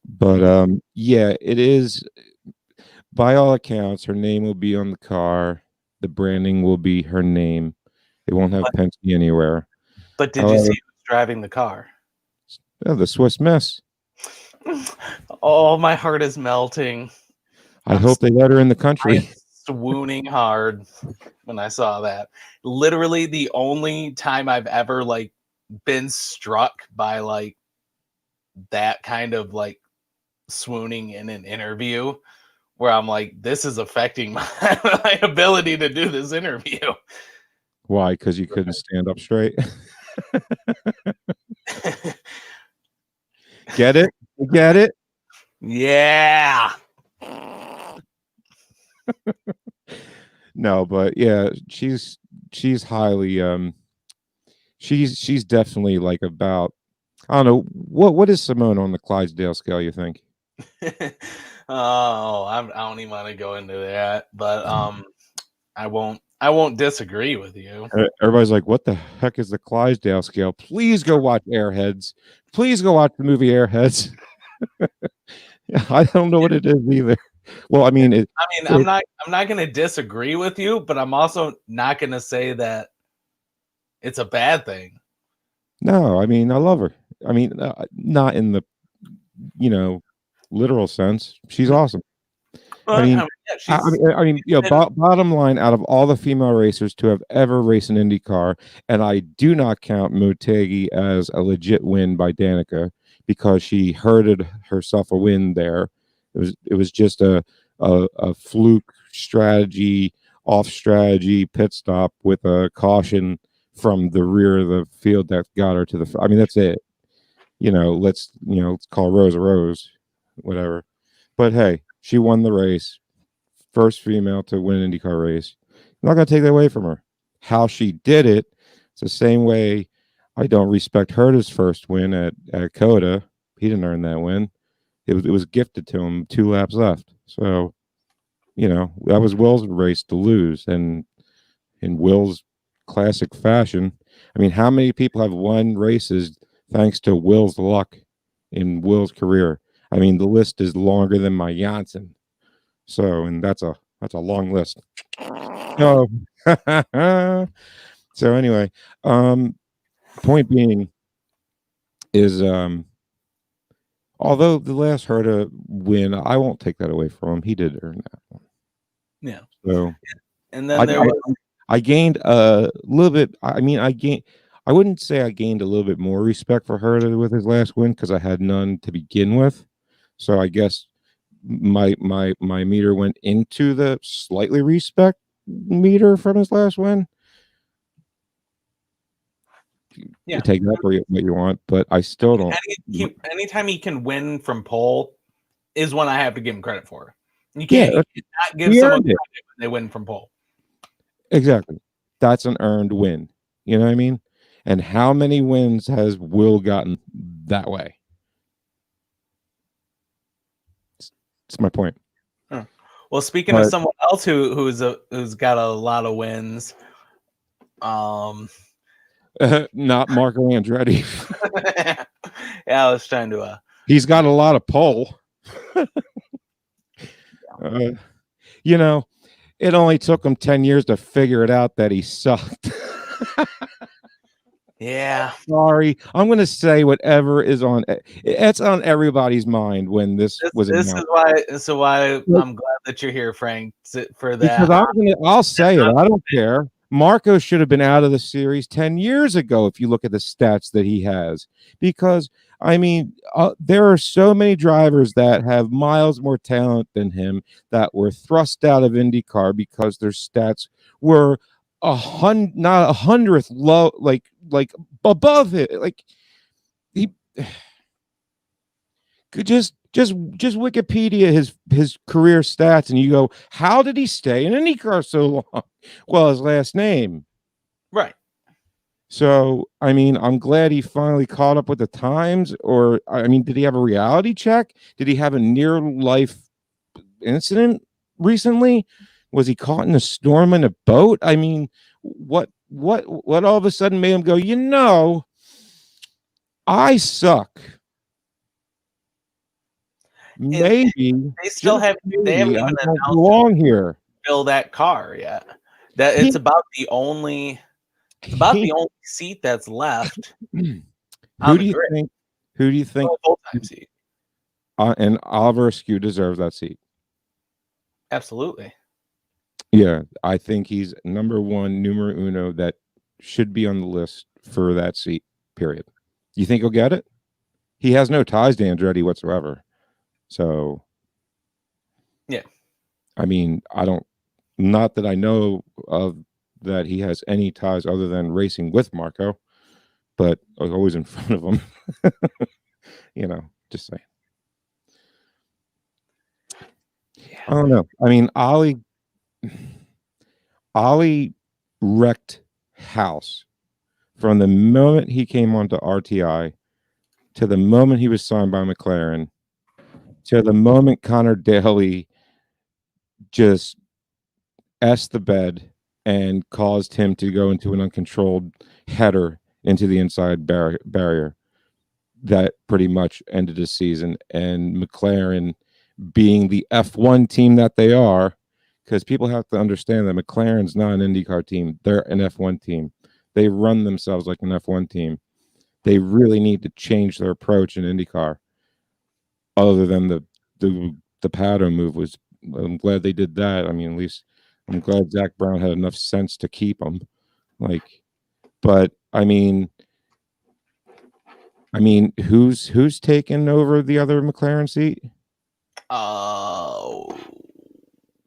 But yeah, it is. By all accounts, her name will be on the car. The branding will be her name. It won't have Penske anywhere. But did you see who's driving the car? Oh, the Swiss Miss. Oh, my heart is melting. I hope they let her in the country. Swooning hard when I saw that. Literally the only time I've ever been struck by that kind of swooning in an interview where I'm like, this is affecting my ability to do this interview. Why? Because you couldn't stand up straight. Get it? Get it? Yeah. No, but yeah, she's highly she's definitely about, I don't know, what is Simone on the Clydesdale scale, you think? I don't even want to go into that, but I won't disagree with you. Everybody's like, what the heck is the Clydesdale scale? Please go watch Airheads. Please go watch the movie Airheads. I don't know what it is either. Well, I'm not going to disagree with you, but I'm also not going to say that it's a bad thing. No, I love her. Not in the literal sense. She's awesome. Bottom line, out of all the female racers to have ever raced an IndyCar, and I do not count Motegi as a legit win by Danica because she herded herself a win there. It was just a fluke strategy, off strategy pit stop with a caution from the rear of the field that got her to the. That's it. Let's call Rose a Rose, whatever. But hey, she won the race. First female to win an IndyCar race. I'm not going to take that away from her. How she did it, it's the same way I don't respect Herta's first win at Coda. He didn't earn that win. It was gifted to him 2 laps left. So, that was Will's race to lose. And in Will's classic fashion, how many people have won races thanks to Will's luck in Will's career? The list is longer than my Janssen. So, and that's a That's a long list. No. So anyway, point being is although the last Herta win, I won't take that away from him. He did earn that one. Yeah. So And then there was I gained a little bit. I mean, I wouldn't say I gained a little bit more respect for Herta with his last win because I had none to begin with. So I guess my meter went into the slightly respect meter from his last win. Yeah. Take that for what you want, but I still don't. Anytime he can win from pole is one I have to give him credit for. You Yeah, can't not give someone credit when they win from pole. Exactly. That's an earned win. You know what I mean? And how many wins has Will gotten that way? That's my point. Well, speaking of someone else who's got a lot of wins, not Marco Andretti. Yeah, I was trying to. He's got a lot of pole. You know, it only took him 10 years to figure it out that he sucked. Yeah. Sorry. I'm going to say whatever is on. It's on everybody's mind when this was announced. This is why I'm glad that you're here, Frank, for that. Because I'll say it. I don't care. Marco should have been out of the series 10 years ago if you look at the stats that he has. Because, I mean, there are so many drivers that have miles more talent than him that were thrust out of IndyCar because their stats were not 100th low, like above it. Like he could just Wikipedia his career stats, and you go, how did he stay in IndyCar so long? Well, his last name, right? So, I mean, I'm glad he finally caught up with the times. Or, I mean, did he have a reality check? Did he have a near life incident recently? Was he caught in a storm in a boat? I mean, what all of a sudden made him go, you know, I suck. Maybe they still have they haven't even announced here. Fill that car yet. That it's about the only seat that's left. Who do you think? Full-time seat. And Oliver Askew deserves that seat. Absolutely. Yeah, I think he's number one, numero uno, that should be on the list for that seat, period. You think he'll get it? He has no ties to Andretti whatsoever. So, yeah. I mean, not that I know of that he has any ties other than racing with Marco, but always in front of him. You know, just saying. Yeah. I don't know. I mean, Ollie wrecked house from the moment he came onto RTI to the moment he was signed by McLaren to the moment Connor Daly just essed the bed and caused him to go into an uncontrolled header into the inside barrier. That pretty much ended the season. And McLaren, being the F1 team that they are, because people have to understand that McLaren's not an IndyCar team. They're an F1 team. They run themselves like an F1 team. They really need to change their approach in IndyCar. Other than the Pato move was, I'm glad they did that. I mean, at least I'm glad Zach Brown had enough sense to keep him. But I mean, who's taken over the other McLaren seat? Oh.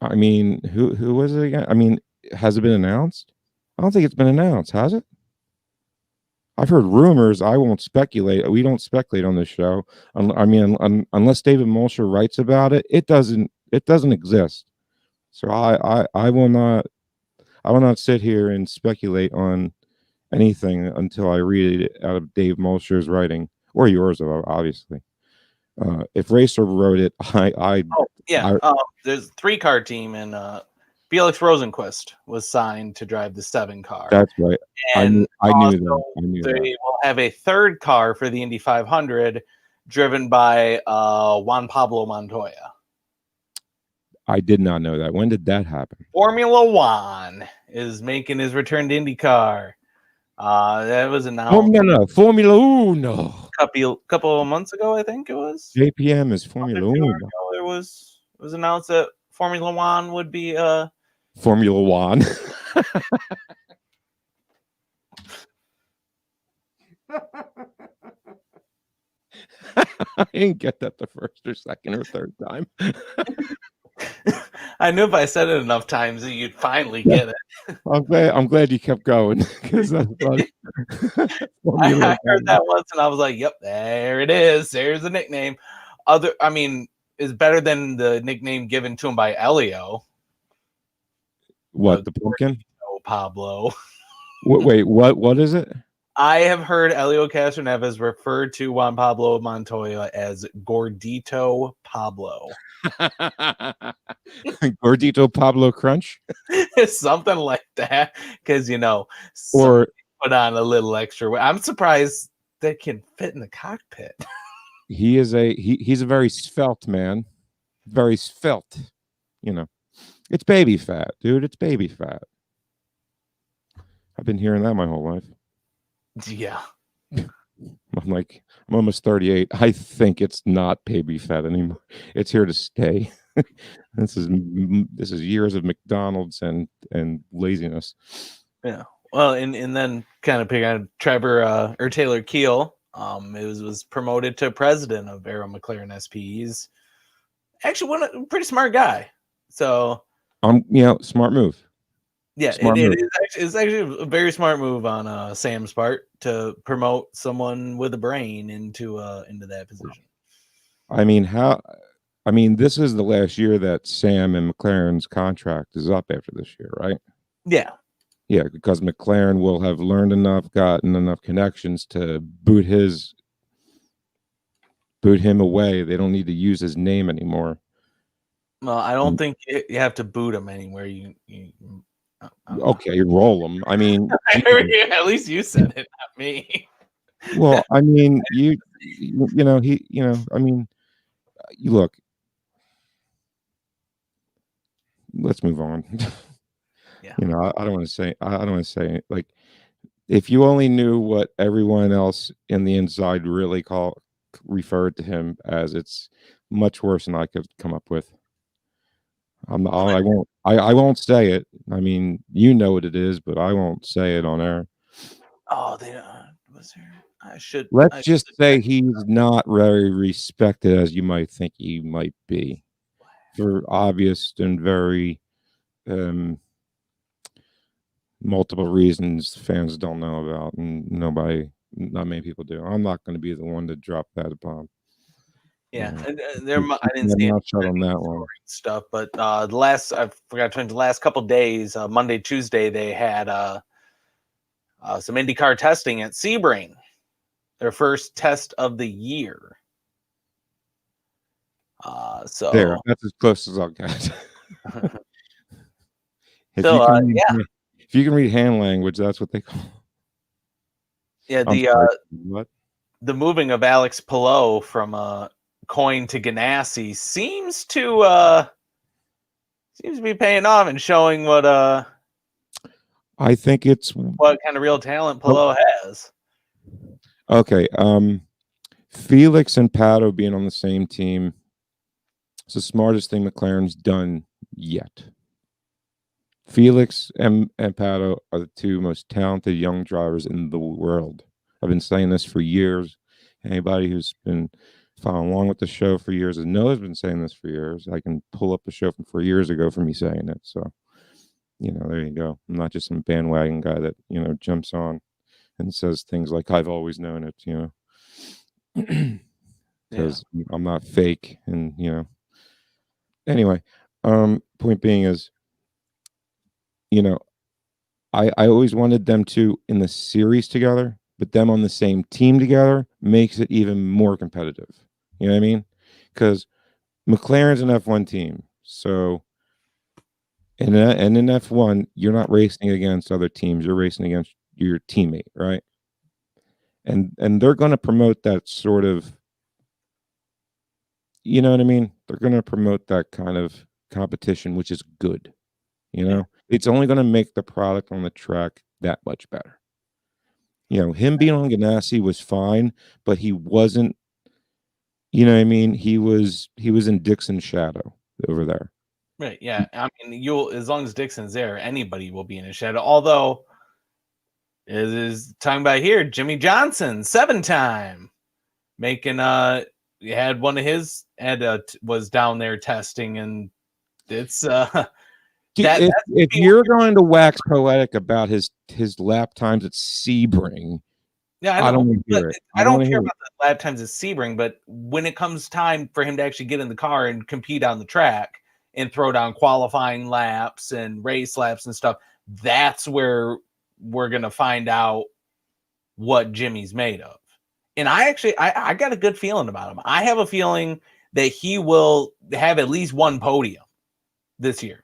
I mean, who was it again? I mean, has it been announced? I don't think it's been announced, has it? I've heard rumors. I won't speculate. We don't speculate on this show. I mean, unless David Molcher writes about it, it doesn't exist. So I will not sit here and speculate on anything until I read it out of Dave Molcher's writing, or yours, obviously. If Racer wrote it, there's a 3-car team, and Felix Rosenquist was signed to drive the 7 car. That's right. And I knew that. They will have a 3rd car for the Indy 500, driven by Juan Pablo Montoya. I did not know that. When did that happen? Formula One is making his return to IndyCar. That was announced Formula Uno. couple of months ago, I think it was. JPM is Formula Uno. It was announced that Formula One would be Formula One. I didn't get that the first or second or third time. I knew if I said it enough times that you'd finally get it. I'm glad you kept going because that's funny. I heard that once and I was like, "Yep, there it is. There's the nickname." Is better than the nickname given to him by Elio. What, the pumpkin? Pablo. Wait, what is it? I have heard Elio Castroneves refer to Juan Pablo Montoya as Gordito Pablo. Gordito Pablo Crunch? Something like that. Because, or put on a little extra weight. I'm surprised they can fit in the cockpit. He's a very svelte man. Very svelte. It's baby fat, dude. It's baby fat. I've been hearing that my whole life. Yeah. I'm almost 38. I think it's not baby fat anymore. It's here to stay. This is years of McDonald's and laziness. Yeah. Well, and then kind of pick on Taylor Keel. Was promoted to president of Arrow McLaren SP. He's actually a pretty smart guy. So smart move. Yeah, it's actually a very smart move on Sam's part to promote someone with a brain into that position. This is the last year that Sam and McLaren's contract is up after this year, right? Yeah. Yeah, because McLaren will have learned enough, gotten enough connections to boot him away. They don't need to use his name anymore. Well, I don't think you have to boot him anywhere. Okay, roll him. At least you said it, not me. Well, look. Let's move on. Yeah. I don't want to say like, if you only knew what everyone else in the inside really referred to him as, it's much worse than I could come up with. I won't say it. You know what it is, but I won't say it on air. Oh, was there? Let's just say he's not very respected as you might think he might be, for obvious and very multiple reasons fans don't know about, and not many people do. I'm not going to be the one to drop that bomb. Yeah, I didn't see any on that one stuff, but I forgot to mention the last couple days, Monday, Tuesday, they had some IndyCar testing at Sebring, their first test of the year. That's as close as I'll get. If you can read hand language, that's what they call. Yeah, the moving of Alex Palou from Coyne to Ganassi seems to be paying off and showing what I think it's what kind of real talent Palou has. Okay, Felix and Pato being on the same team, it's the smartest thing McLaren's done yet. Felix and Pato are the two most talented young drivers in the world. I've been saying this for years. Anybody who's been following along with the show for years has been saying this for years. I can pull up the show from 4 years ago for me saying it. So, there you go. I'm not just some bandwagon guy that, jumps on and says things like, I've always known it, because I'm not fake. And, anyway, point being is, I always wanted them to in the series together, but them on the same team together makes it even more competitive. You know what I mean? Because McLaren's an F1 team. So in F1, you're not racing against other teams. You're racing against your teammate, right? And they're going to promote that sort of, you know what I mean? They're going to promote that kind of competition, which is good. You know, it's only going to make the product on the track that much better. You know, him being on Ganassi was fine, but he wasn't. You know what I mean? He was in Dixon's shadow over there. Right. Yeah. I mean, you'll as long as Dixon's there, anybody will be in his shadow. Although, it is talking about here, Jimmy Johnson, 7-time, making had one of his was down there testing, and it's Dude, if you're going to wax poetic about his lap times at Sebring, yeah, I don't want to hear it. I don't care about the lap times at Sebring, but when it comes time for him to actually get in the car and compete on the track and throw down qualifying laps and race laps and stuff, that's where we're gonna find out what Jimmy's made of. And I got a good feeling about him. I have a feeling that he will have at least one podium this year.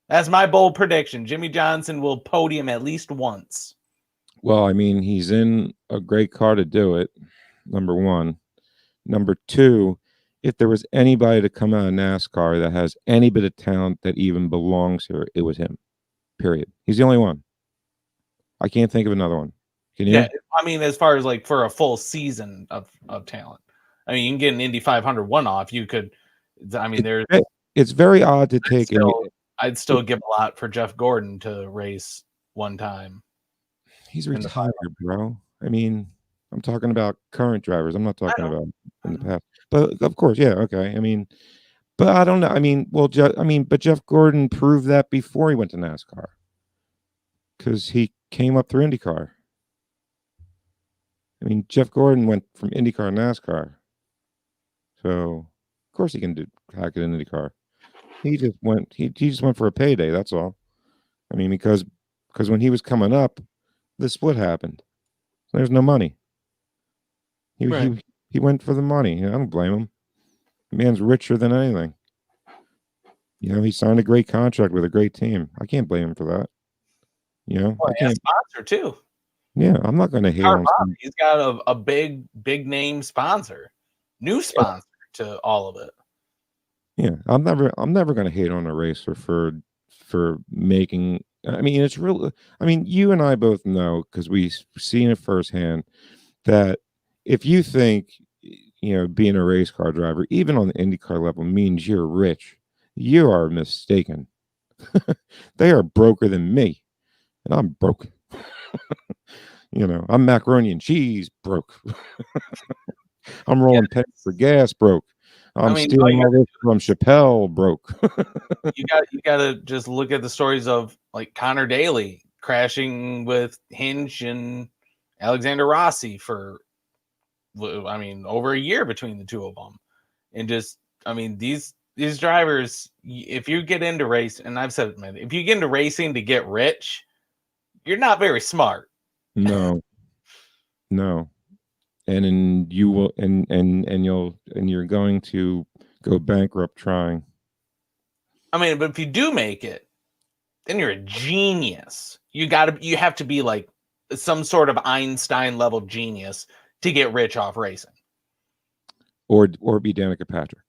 That's my bold prediction. Jimmy Johnson will podium at least once. Well, I mean, he's in a great car to do it, number one. Number two, if there was anybody to come out of NASCAR that has any bit of talent that even belongs here, it was him. Period. He's the only one. I can't think of another one. Can you? Yeah, I mean, as far as like for a full season of talent. I mean, you can get an Indy 500 one-off. You could, I mean, it's very odd to take. I'd still give a lot for Jeff Gordon to race one time. He's retired, bro. I mean, I'm talking about current drivers. I'm not talking about in the past. But of course, yeah, okay. I mean, but I don't know. I mean, well, but Jeff Gordon proved that before he went to NASCAR, because he came up through IndyCar. I mean, Jeff Gordon went from IndyCar to NASCAR, so of course he can hack it in IndyCar. He just went. He just went for a payday. That's all. I mean, because when he was coming up, the split happened. There's no money. He went for the money. I don't blame him. The man's richer than anything. You know, he signed a great contract with a great team. I can't blame him for that. You know, I can't. Sponsor too. Yeah, I'm not going to hate on him. He's got a big name sponsor, new sponsor to all of it. Yeah, I'm never going to hate on a racer for making. I mean, it's real. I mean, you and I both know, because we've seen it firsthand, that if you think, you know, being a race car driver, even on the IndyCar level, means you're rich, you are mistaken. They are broker than me, and I'm broke. You know, I'm macaroni and cheese broke. I'm rolling pennies for gas broke. I'm stealing all this from Chappelle broke. you got to just look at the stories of like Connor Daly crashing with Hinch and Alexander Rossi for, I mean, over a year between the two of them. And just, I mean, these drivers, if you get into race, and I've said it, man, if you get into racing to get rich, you're not very smart. No. And you will, and you're going to go bankrupt trying. I mean, but if you do make it, then you're a genius. You have to be like some sort of Einstein level genius to get rich off racing. Or be Danica Patrick.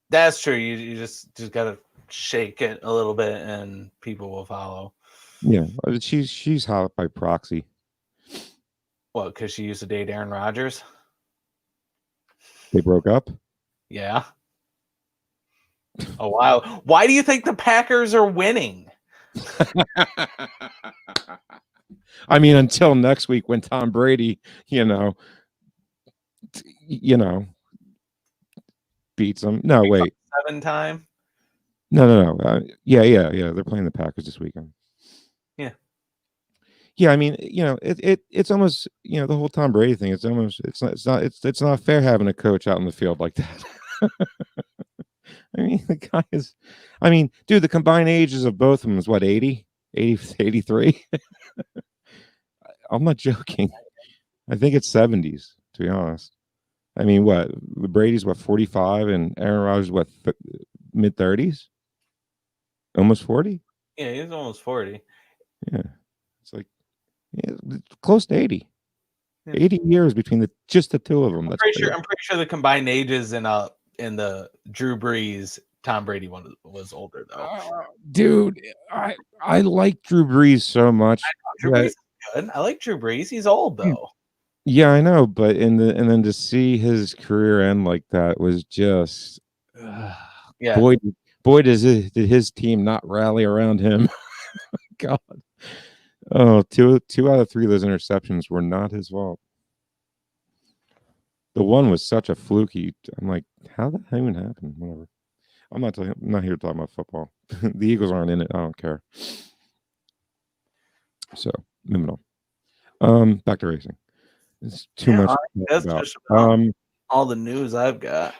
That's true. You just gotta shake it a little bit and people will follow. Yeah, she's hot by proxy. What, because she used to date Aaron Rodgers? They broke up? Yeah. Oh, wow. Why do you think the Packers are winning? I mean, until next week when Tom Brady, beats them. No, wait. 7-time? No. Yeah. They're playing the Packers this weekend. Yeah, I mean, it's almost, the whole Tom Brady thing. It's not fair having a coach out in the field like that. I mean, the guy is. I mean, dude, the combined ages of both of them is what, 80, 83. I'm not joking. I think it's 70s, to be honest. I mean, what, Brady's 45 and Aaron Rodgers mid 30s, almost 40. Yeah, he's almost 40. Yeah, it's like. Yeah, close to 80. 80 years between just the two of them. I'm pretty sure the combined ages in a in the Drew Brees, Tom Brady one was older though. Dude, I like Drew Brees so much. Drew Brees is good. I like Drew Brees. He's old though. Yeah, I know, but and then to see his career end like that was just Yeah. boy did his team not rally around him. God. Oh, two out of 3 of those interceptions were not his fault. The one was such a fluky. I'm like, how that even happened? Whatever. I'm not here to talk about football. The Eagles aren't in it. I don't care. So moving on. Back to racing. It's too much. That's about. just about all the news I've got.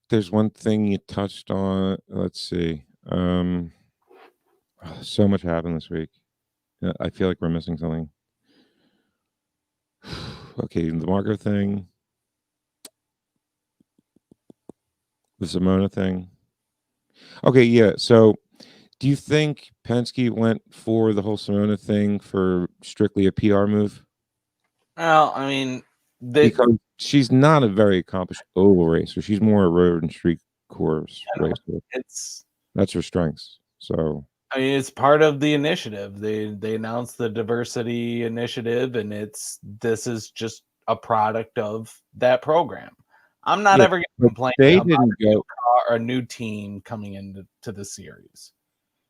There's one thing you touched on. Let's see. So much happened this week. I feel like we're missing something. Okay, the Marco thing. The Simona thing. Okay, yeah. So do you think Penske went for the whole Simona thing for strictly a PR move? Well, I mean, Because she's not a very accomplished oval racer. She's more a road and street course racer. That's her strengths. So I mean, it's part of the initiative. They announced the diversity initiative, and this is just a product of that program. I'm not ever going to complain about a new team coming into the series.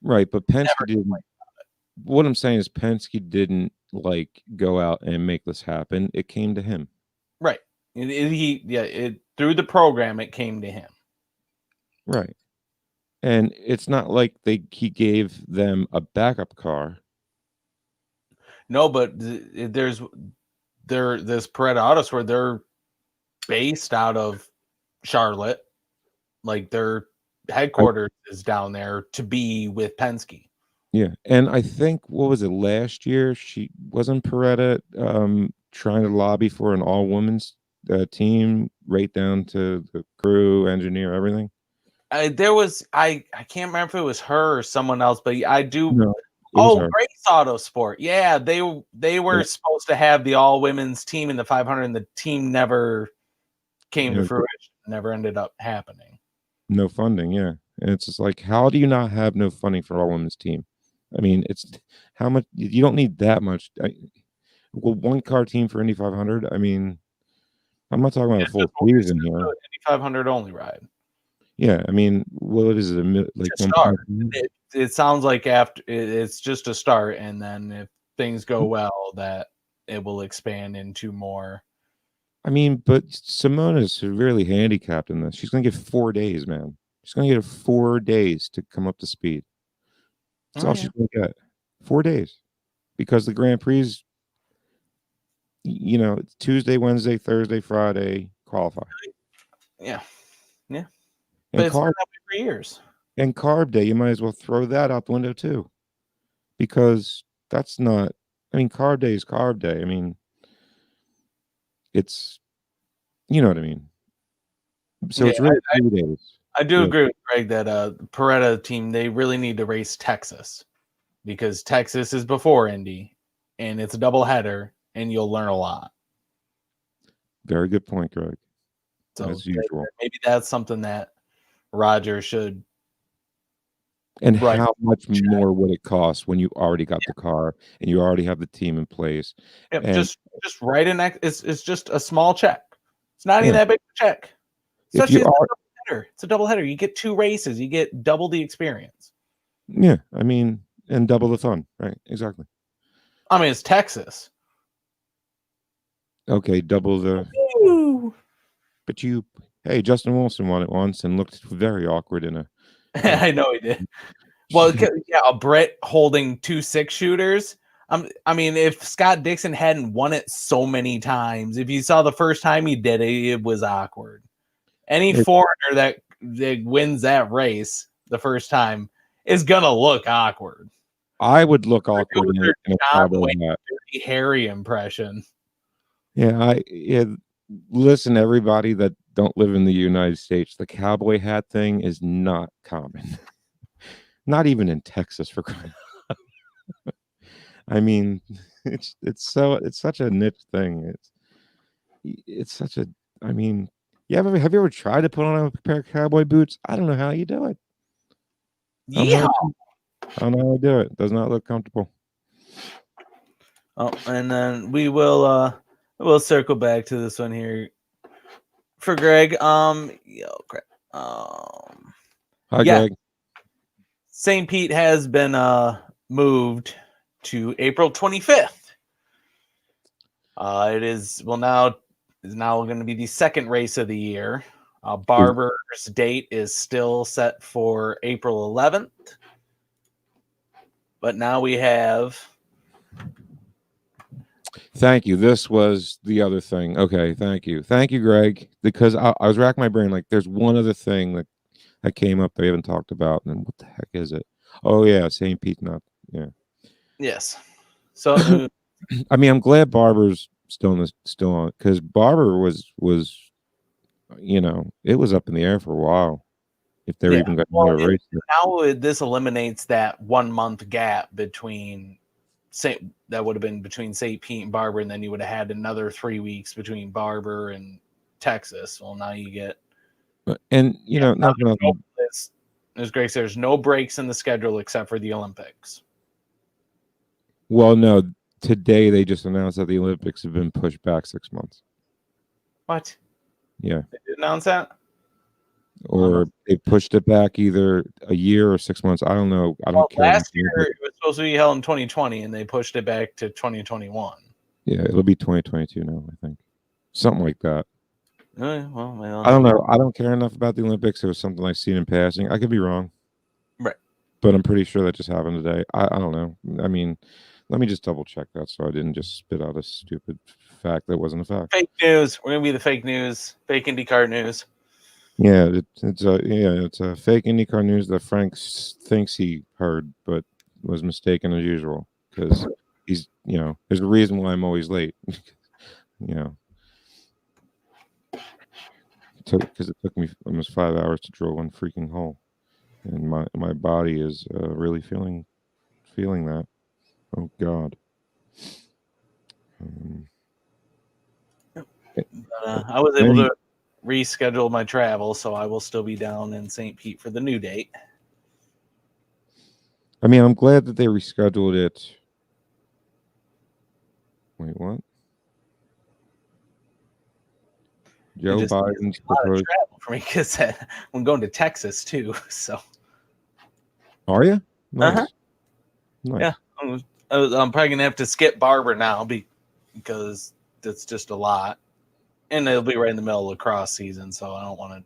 Right, but Penske didn't. What I'm saying is Penske didn't like go out and make this happen. It came to him. Right. Through the program, it came to him. Right. And it's not like he gave them a backup car. No, but there's Paretta Autos where they're based out of Charlotte. Like their headquarters is down there to be with Penske. Yeah. And I think, what was it, last year? She wasn't Paretta trying to lobby for an all-women's team right down to the crew, engineer, everything? There was I can't remember if it was her or someone else, but I do. No, Grace Autosport. Yeah, they were supposed to have the all women's team in the 500, and the team never came to fruition. Never ended up happening. No funding. Yeah, and it's just like, how do you not have no funding for all women's team? I mean, it's how much you don't need that much. One car team for Indy 500. I mean, I'm not talking about a full season here. Indy 500 only ride. Yeah, I mean, what is it? Like it sounds like after it's just a start, and then if things go well, that it will expand into more. I mean, but Simona's severely handicapped in this. She's going to get 4 days, man. She's going to get 4 days to come up to speed. That's all she's going to get. 4 days, because the Grand Prix, it's Tuesday, Wednesday, Thursday, Friday qualify. Yeah. And but it's been that way for years. And carb day, you might as well throw that out the window too, because that's not. I mean, carb day is carb day. I mean, it's, you know what I mean. So it's really 3 days. I do agree with Greg that Paretta team, they really need to race Texas, because Texas is before Indy, and it's a doubleheader, and you'll learn a lot. Very good point, Greg. So as usual, maybe that's something that Roger should. And how much more would it cost when you already got the car and you already have the team in place? Yeah, just write an. It's just a small check. It's not even that big a check. Especially it's a doubleheader. You get 2 races. You get double the experience. Yeah, I mean, and double the fun, right? Exactly. I mean, it's Texas. Okay, double the. Ooh. But hey, Justin Wilson won it once and looked very awkward in a. I know he did. Well, yeah, a Brit holding 2 6-shooters. I mean, if Scott Dixon hadn't won it so many times, if you saw the first time he did it, it was awkward. Any foreigner that wins that race the first time is gonna look awkward. I would look awkward in a cowboy hat. Dirty Harry impression. Yeah, listen, everybody that don't live in the United States, the cowboy hat thing is not common. Not even in Texas, for crying out loud. I mean, it's such a niche thing. It's such a I mean, have you ever tried to put on a pair of cowboy boots? I don't know how you do it. I don't Yeah. know how to do it. Does not look comfortable. Oh, and then we'll circle back to this one here for Greg. Greg. Hi, Yeah. Greg. St. Pete has been moved to April 25th. It is now going to be the second race of the year. Barber's date is still set for April 11th, but now we have. Thank you. This was the other thing. Okay, thank you, Greg. Because I was racking my brain. Like, there's one other thing that came up that we haven't talked about, and what the heck is it? Oh yeah, St. Pete. Not yeah. Yes. So I mean, I'm glad Barber's still on, because Barber was it was up in the air for a while. If they're even going to race it. Now this eliminates that 1 month gap between that would have been between St. Pete and Barber, and then you would have had another 3 weeks between Barber and Texas. Well, now you get, and nothing. As Greg said, there's no breaks in the schedule except for the Olympics. Well, no, today they just announced that the Olympics have been pushed back 6 months. What? Yeah. They did announce that? Or they pushed it back either a year or 6 months. I don't know. I don't care. Last year it was supposed to be held in 2020, and they pushed it back to 2021. Yeah, it'll be 2022 now, I think. Something like that. Well, I don't know. I don't care enough about the Olympics. It was something I've seen in passing. I could be wrong. Right. But I'm pretty sure that just happened today. I don't know. I mean, let me just double check that so I didn't just spit out a stupid fact that wasn't a fact. Fake news. We're going to be the fake news. Fake IndyCar news. Yeah, it's a fake IndyCar news that Frank thinks he heard, but was mistaken as usual, because he's there's a reason why I'm always late. Because it took me almost 5 hours to drill one freaking hole, and my body is really feeling that. Oh God. I was able to reschedule my travel, so I will still be down in St. Pete for the new date. I mean, I'm glad that they rescheduled it. Wait, what? Joe Biden's proposed travel for me, because I'm going to Texas too. So, are you? Nice. Nice. Yeah, I'm probably gonna have to skip Barber now because that's just a lot. And it'll be right in the middle of lacrosse season, so I don't want to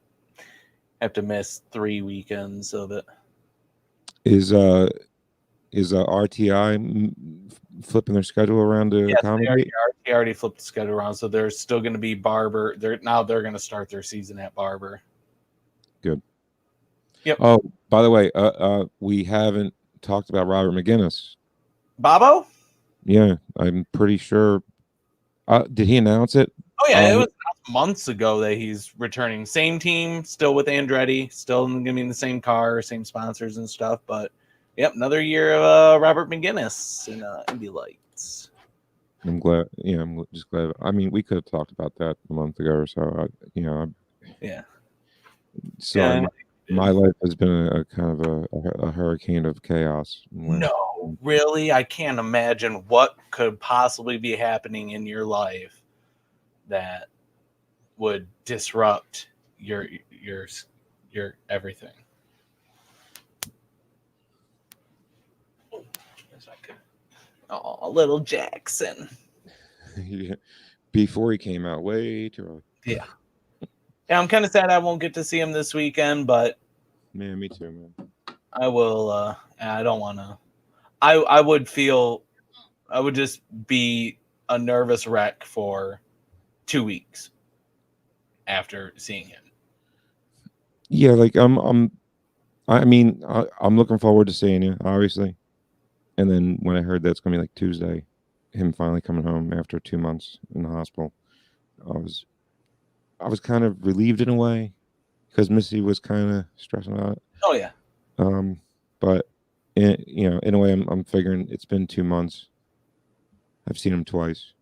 have to miss 3 weekends of it. Is RTI flipping their schedule around to accommodate? RTI already flipped the schedule around, so there's still going to be Barber. They're going to start their season at Barber. Good. Yep. Oh, by the way, we haven't talked about Robert McGinnis. Bobo? Yeah, I'm pretty sure. Did he announce it? Oh yeah, it was months ago that he's returning. Same team, still with Andretti, still going to be in the same car, same sponsors and stuff. But yep, another year of Robert McGinnis in Indy Lights. I'm glad. Yeah, I'm just glad. I mean, we could have talked about that a month ago or so. Yeah. So my life has been a kind of a hurricane of chaos. No, really, I can't imagine what could possibly be happening in your life that would disrupt your everything. Oh, little Jackson. Yeah. Before he came out way too early. Yeah. Yeah, I'm kind of sad I won't get to see him this weekend, but man, me too, man. I will. I don't want to. I would just be a nervous wreck for 2 weeks after seeing him. Yeah, like I'm looking forward to seeing you, obviously. And then when I heard that it's gonna be like Tuesday, him finally coming home after 2 months in the hospital, I was kind of relieved in a way, because Missy was kind of stressing about it. Oh yeah. But in a way, I'm figuring it's been 2 months. I've seen him twice.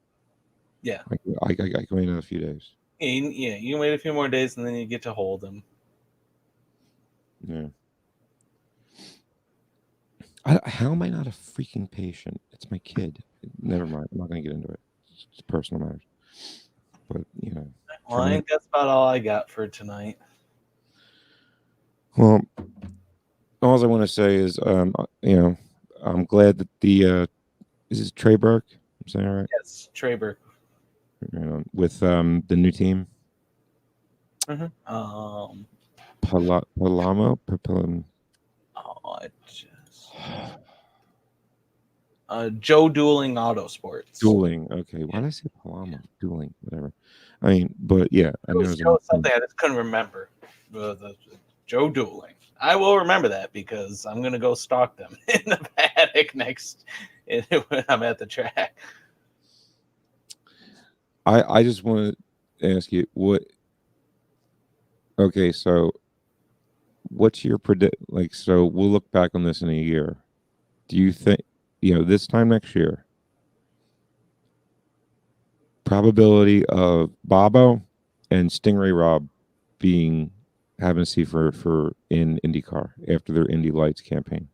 Yeah. I can wait another few days. Yeah, you can wait a few more days and then you get to hold him. Yeah. How am I not a freaking patient? It's my kid. Never mind. I'm not going to get into it. It's personal matters. But, Well, I think that's about all I got for tonight. Well, all I want to say is, I'm glad that is it Trey Burke? I'm saying all right? Yes, Trey Burke. With the new team. Mm-hmm. Palamo? Joe Dueling Autosports. Dueling. Okay. Why did I say Palamo? Dueling. Whatever. I mean, but yeah. I know It was something I just couldn't remember. The Joe Dueling. I will remember that because I'm going to go stalk them in the paddock next when I'm at the track. I just want to ask you what. Okay, so what's your predict? Like, so we'll look back on this in a year. Do you think, this time next year, probability of Bobo and Stingray Rob having a seat for in IndyCar after their Indy Lights campaign?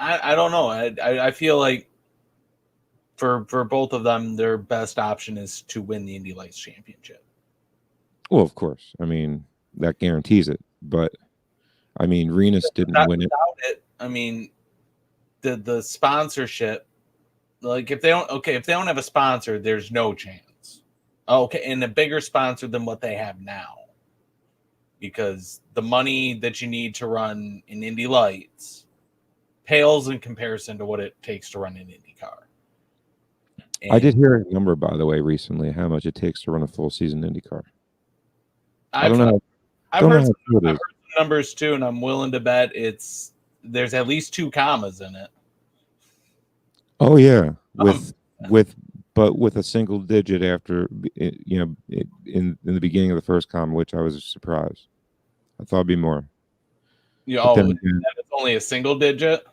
I don't know. I feel like for both of them, their best option is to win the Indy Lights Championship. Well, of course. I mean, that guarantees it. But I mean, Renus didn't win it. Without it, I mean, the sponsorship, like if they don't have a sponsor, there's no chance. Okay, and a bigger sponsor than what they have now, because the money that you need to run in Indy Lights pales in comparison to what it takes to run an IndyCar. And I did hear a number, by the way, recently, how much it takes to run a full season IndyCar. I don't know. I've heard some numbers too, and I'm willing to bet there's at least 2 commas in it. Oh yeah, with a single digit after, in the beginning of the first comma, which I was surprised. I thought it'd be more. It's only a single digit.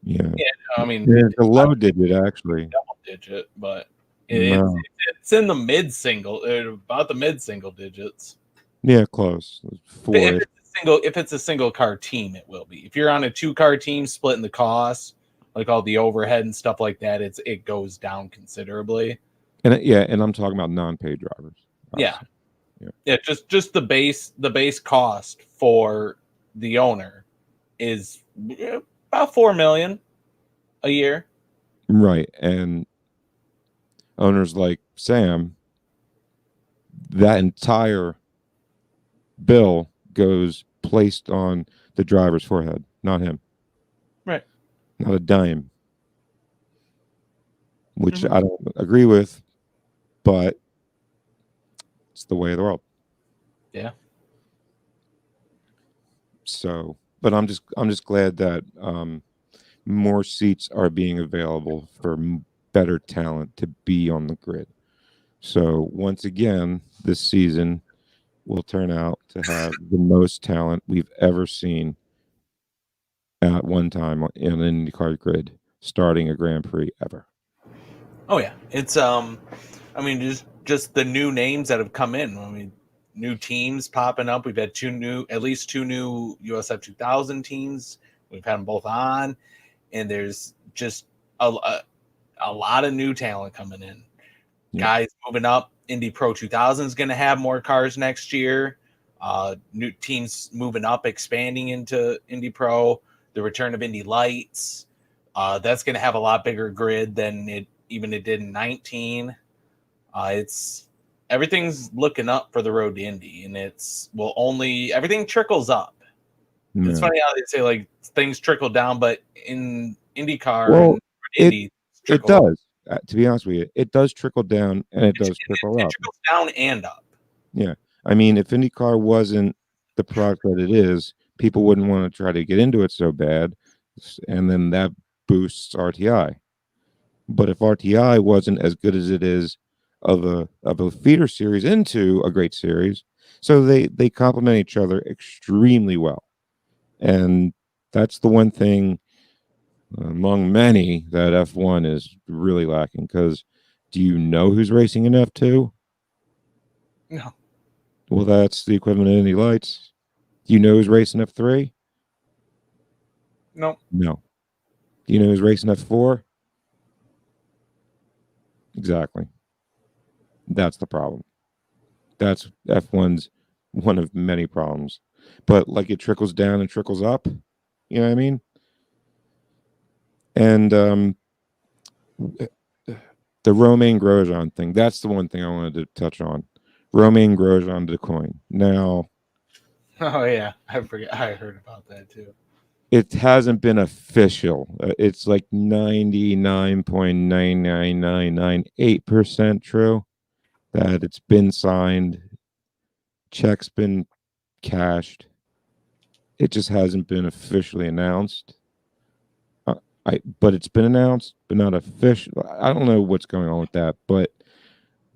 Yeah. I mean, it's a low digit actually. Double digit, but it's in the mid single, about the mid single digits. Yeah, close. 4. If it's a single car team, it will be. If you're on a 2-car team splitting the costs, like all the overhead and stuff like that, it goes down considerably. And I'm talking about non-paid drivers. Obviously. Yeah. Just the base cost for the owner is about $4 million a year. Right, and owners like Sam, that entire bill goes placed on the driver's forehead, not him. Right. Not a dime. Which I don't agree with, but it's the way of the world. Yeah. So, but I'm just glad that more seats are being available for better talent to be on the grid. So once again, this season will turn out to have the most talent we've ever seen at one time in an IndyCar grid, starting a Grand Prix ever. Oh yeah, it's I mean, just the new names that have come in. I mean, new teams popping up. We've had at least two new USF 2000 teams. We've had them both on, and there's just a lot of new talent coming in. Yeah. Guys moving up. Indy Pro 2000 is going to have more cars next year. New teams moving up, expanding into Indy Pro. The return of Indy Lights. That's going to have a lot bigger grid than it did in 19. Everything's looking up for the road to Indy, and everything trickles up. Yeah. It's funny how they say like things trickle down, but in IndyCar, it does. To be honest with you, it does trickle down, and it does trickle up. It trickles down and up. Yeah, I mean, if IndyCar wasn't the product that it is, people wouldn't want to try to get into it so bad, and then that boosts RTI. But if RTI wasn't as good as it is of a feeder series into a great series, so they complement each other extremely well, and that's the one thing among many that F1 is really lacking. Because do you know who's racing in F2? No. Well, that's the equivalent of Indy Lights. Do you know who's racing F3? No. No. Do you know who's racing F4? Exactly. That's the problem. That's F1's one of many problems. But like it trickles down and trickles up. You know what I mean? And the Romain Grosjean thing, that's the one thing I wanted to touch on. Romain Grosjean to coin. Now, Oh yeah, I forget. I heard about that too. it hasn't been official. It's like 99.99998% true that it's been signed. Check's been cashed. It just hasn't been officially announced. But it's been announced, but not official. I don't know what's going on with that, but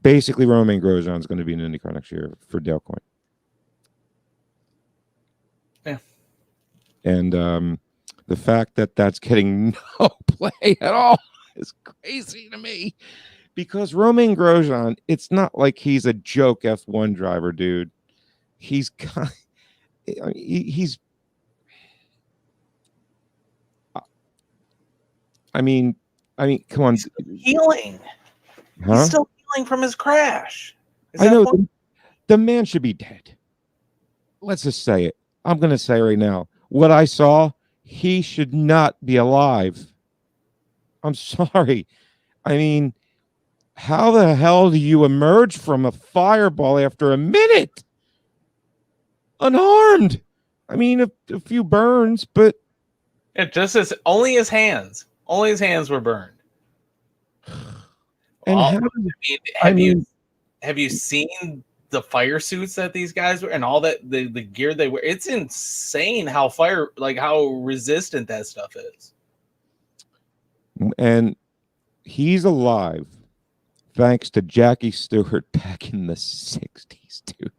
basically, Romain Grosjean is going to be in IndyCar next year for Dale Coyne. Yeah. And the fact that that's getting no play at all is crazy to me, because Romain Grosjean, it's not like he's a joke F1 driver, dude. He's he's. I mean, come on. He's healing. Huh? He's still healing from his crash. I know the man should be dead. Let's just say it. I'm going to say right now, what I saw, he should not be alive. I'm sorry. I mean, how the hell do you emerge from a fireball after a minute? Unharmed. I mean, a few burns, but it just is only his hands. Only his hands were burned. And have you seen the fire suits that these guys were and all that the gear they wear? It's insane how how resistant that stuff is. And he's alive thanks to Jackie Stewart back in the 60s, dude.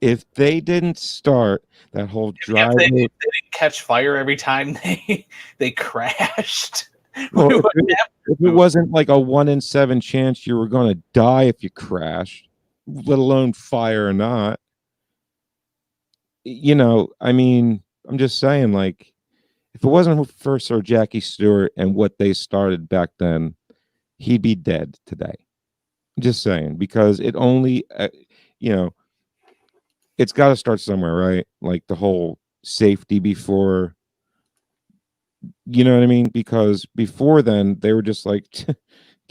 If they didn't start that whole drive, they didn't catch fire every time they crashed. Well, if it wasn't like a 1 in 7 chance you were going to die if you crashed, let alone fire or not. You know, I mean, I'm just saying, like, if it wasn't for Sir Jackie Stewart and what they started back then, he'd be dead today. Just saying, because it only, it's got to start somewhere, right? Like the whole safety before. You know what I mean? Because before then, they were just like, get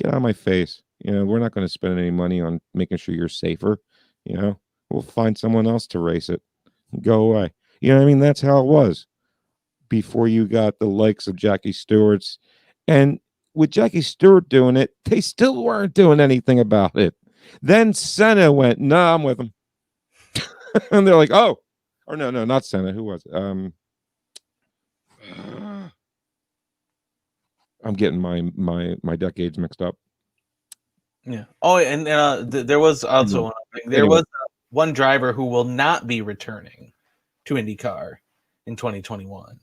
out of my face. We're not going to spend any money on making sure you're safer. We'll find someone else to race it. Go away. You know what I mean? That's how it was before you got the likes of Jackie Stewart's. And with Jackie Stewart doing it, they still weren't doing anything about it. Then Senna went, nah, I'm with him. And they're like, oh, or no, not Senna. Who was it? I'm getting my decades mixed up. Yeah. Oh, and there was also one driver who will not be returning to IndyCar in 2021.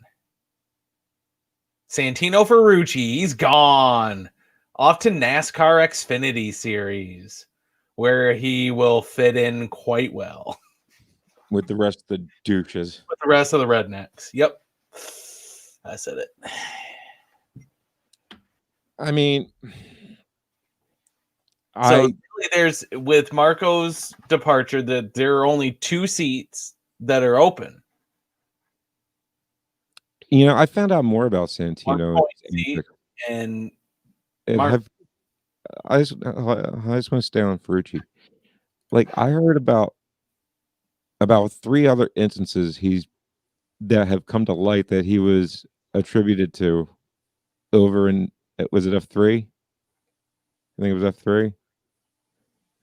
Santino Ferrucci, he's gone off to NASCAR Xfinity Series, where he will fit in quite well with the rest of the douches. With the rest of the rednecks. Yep, I said it. I mean, really there's with Marco's departure that there are only 2 seats that are open. I found out more about Santino and I just want to stay on Ferrucci. Like, I heard about 3 other instances that have come to light that he was attributed to over in, was it F3? I think it was F3,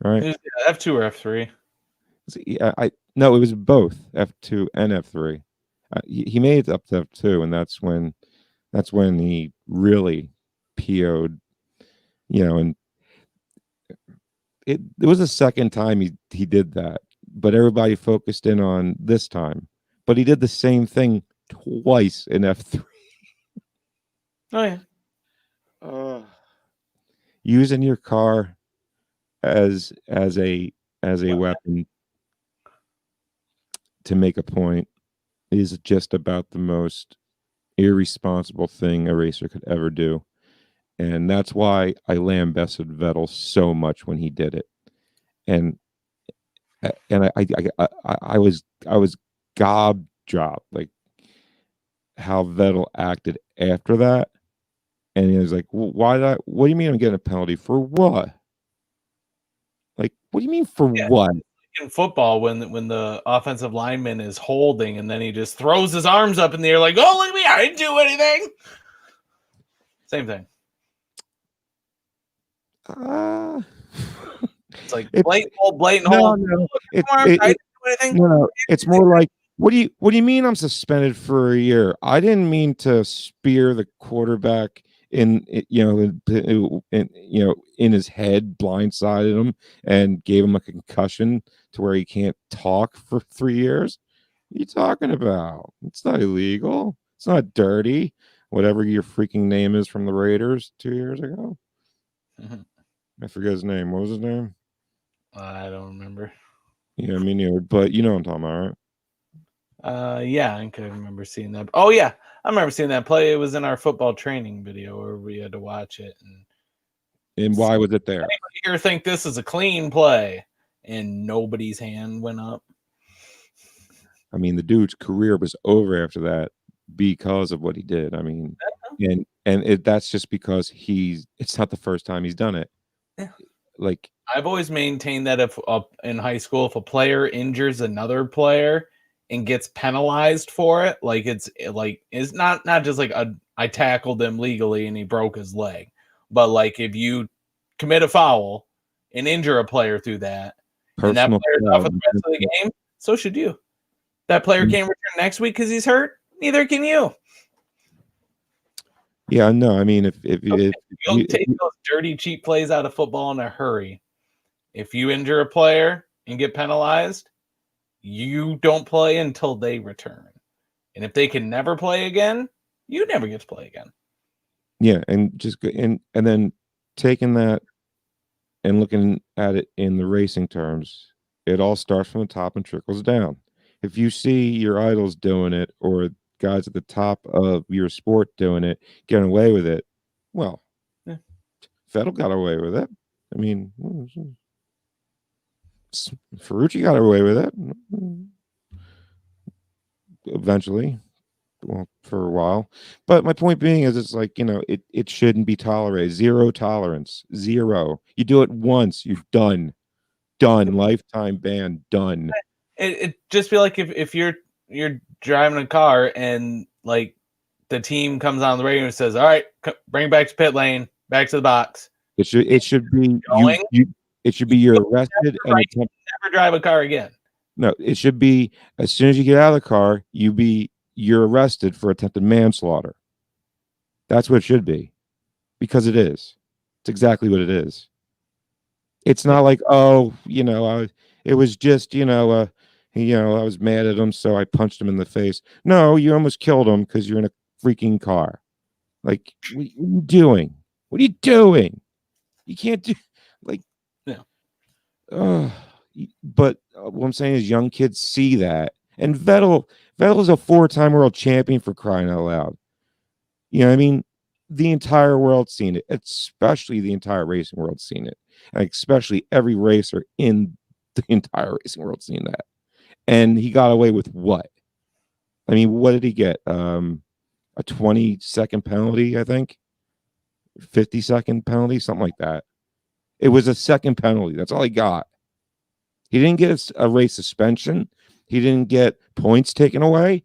right? It was F2 or F3. Yeah, no, it was both F2 and F3. He made it up to F2, and that's when he really PO'd, and it was the second time he did that, but everybody focused in on this time. But he did the same thing twice in F3. Oh yeah. Using your car as a weapon to make a point is just about the most irresponsible thing a racer could ever do. And that's why I lambasted Vettel so much when he did it. And I was gob dropped, like how Vettel acted after that. And he was like, why that? What do you mean I'm getting a penalty for what? Like, what do you mean for Yeah. what? In football, when the offensive lineman is holding and then he just throws his arms up in the air like, "Oh, look at me! I didn't do anything." Same thing. It's like blatant hold. No, Anything. no. It's more like, what do you mean I'm suspended for a year? I didn't mean to spear the quarterback in his head, blindsided him, and gave him a concussion to where he can't talk for 3 years. What are you talking about? It's not illegal. It's not dirty. Whatever your freaking name is from the Raiders 2 years ago. Mm-hmm. I forget his name. What was his name? I don't remember. Yeah, me neither. But you know what I'm talking about, right? Yeah, I think I remember seeing that. Oh yeah, I remember seeing that play. It was in our football training video where we had to watch it. And why was it there? Anybody here think this is a clean play? And nobody's hand went up. I mean, the dude's career was over after that because of what he did. I mean, that's just because it's not the first time he's done it. Yeah. Like, I've always maintained that if in high school, if a player injures another player and gets penalized for it, like it's not just like I tackled him legally and he broke his leg, but like if you commit a foul and injure a player through that, and that player's off for the rest of the game, so should you. That player can't return next week because he's hurt. Neither can you. Yeah, no. I mean, if you'll take those dirty, cheap plays out of football in a hurry. If you injure a player and get penalized, you don't play until they return. And if they can never play again, you never get to play again. Yeah, and just and then taking that and looking at it in the racing terms, it all starts from the top and trickles down. If you see your idols doing it or guys at the top of your sport doing it, getting away with it, well, yeah. Vettel got away with it. I mean, Ferrucci got away with it eventually, well, for a while. But my point being is, it's like, it shouldn't be tolerated. Zero tolerance. Zero. You do it once, you're done. Lifetime ban. Done. It just feel like if you're driving a car and like the team comes on the radio and says, "All right, bring it back to pit lane, back to the box." It should be it should be you're arrested and never drive a car again. No, it should be as soon as you get out of the car, you're arrested for attempted manslaughter. That's what it should be, because it is. It's exactly what it is. It's not like, it was just, I was mad at him, so I punched him in the face. No, you almost killed him because you're in a freaking car. Like, what are you doing? What are you doing? You can't do, like, no. But what I'm saying is, young kids see that, and Vettel is a 4-time world champion, for crying out loud. You know what I mean? The entire world's seen it, especially the entire racing world's seen it, and especially every racer in the entire racing world's seen that. And he got away with what? I mean, what did he get? A 20-second penalty, I think. 50-second penalty, something like that. It was a second penalty. That's all he got. He didn't get a race suspension. He didn't get points taken away.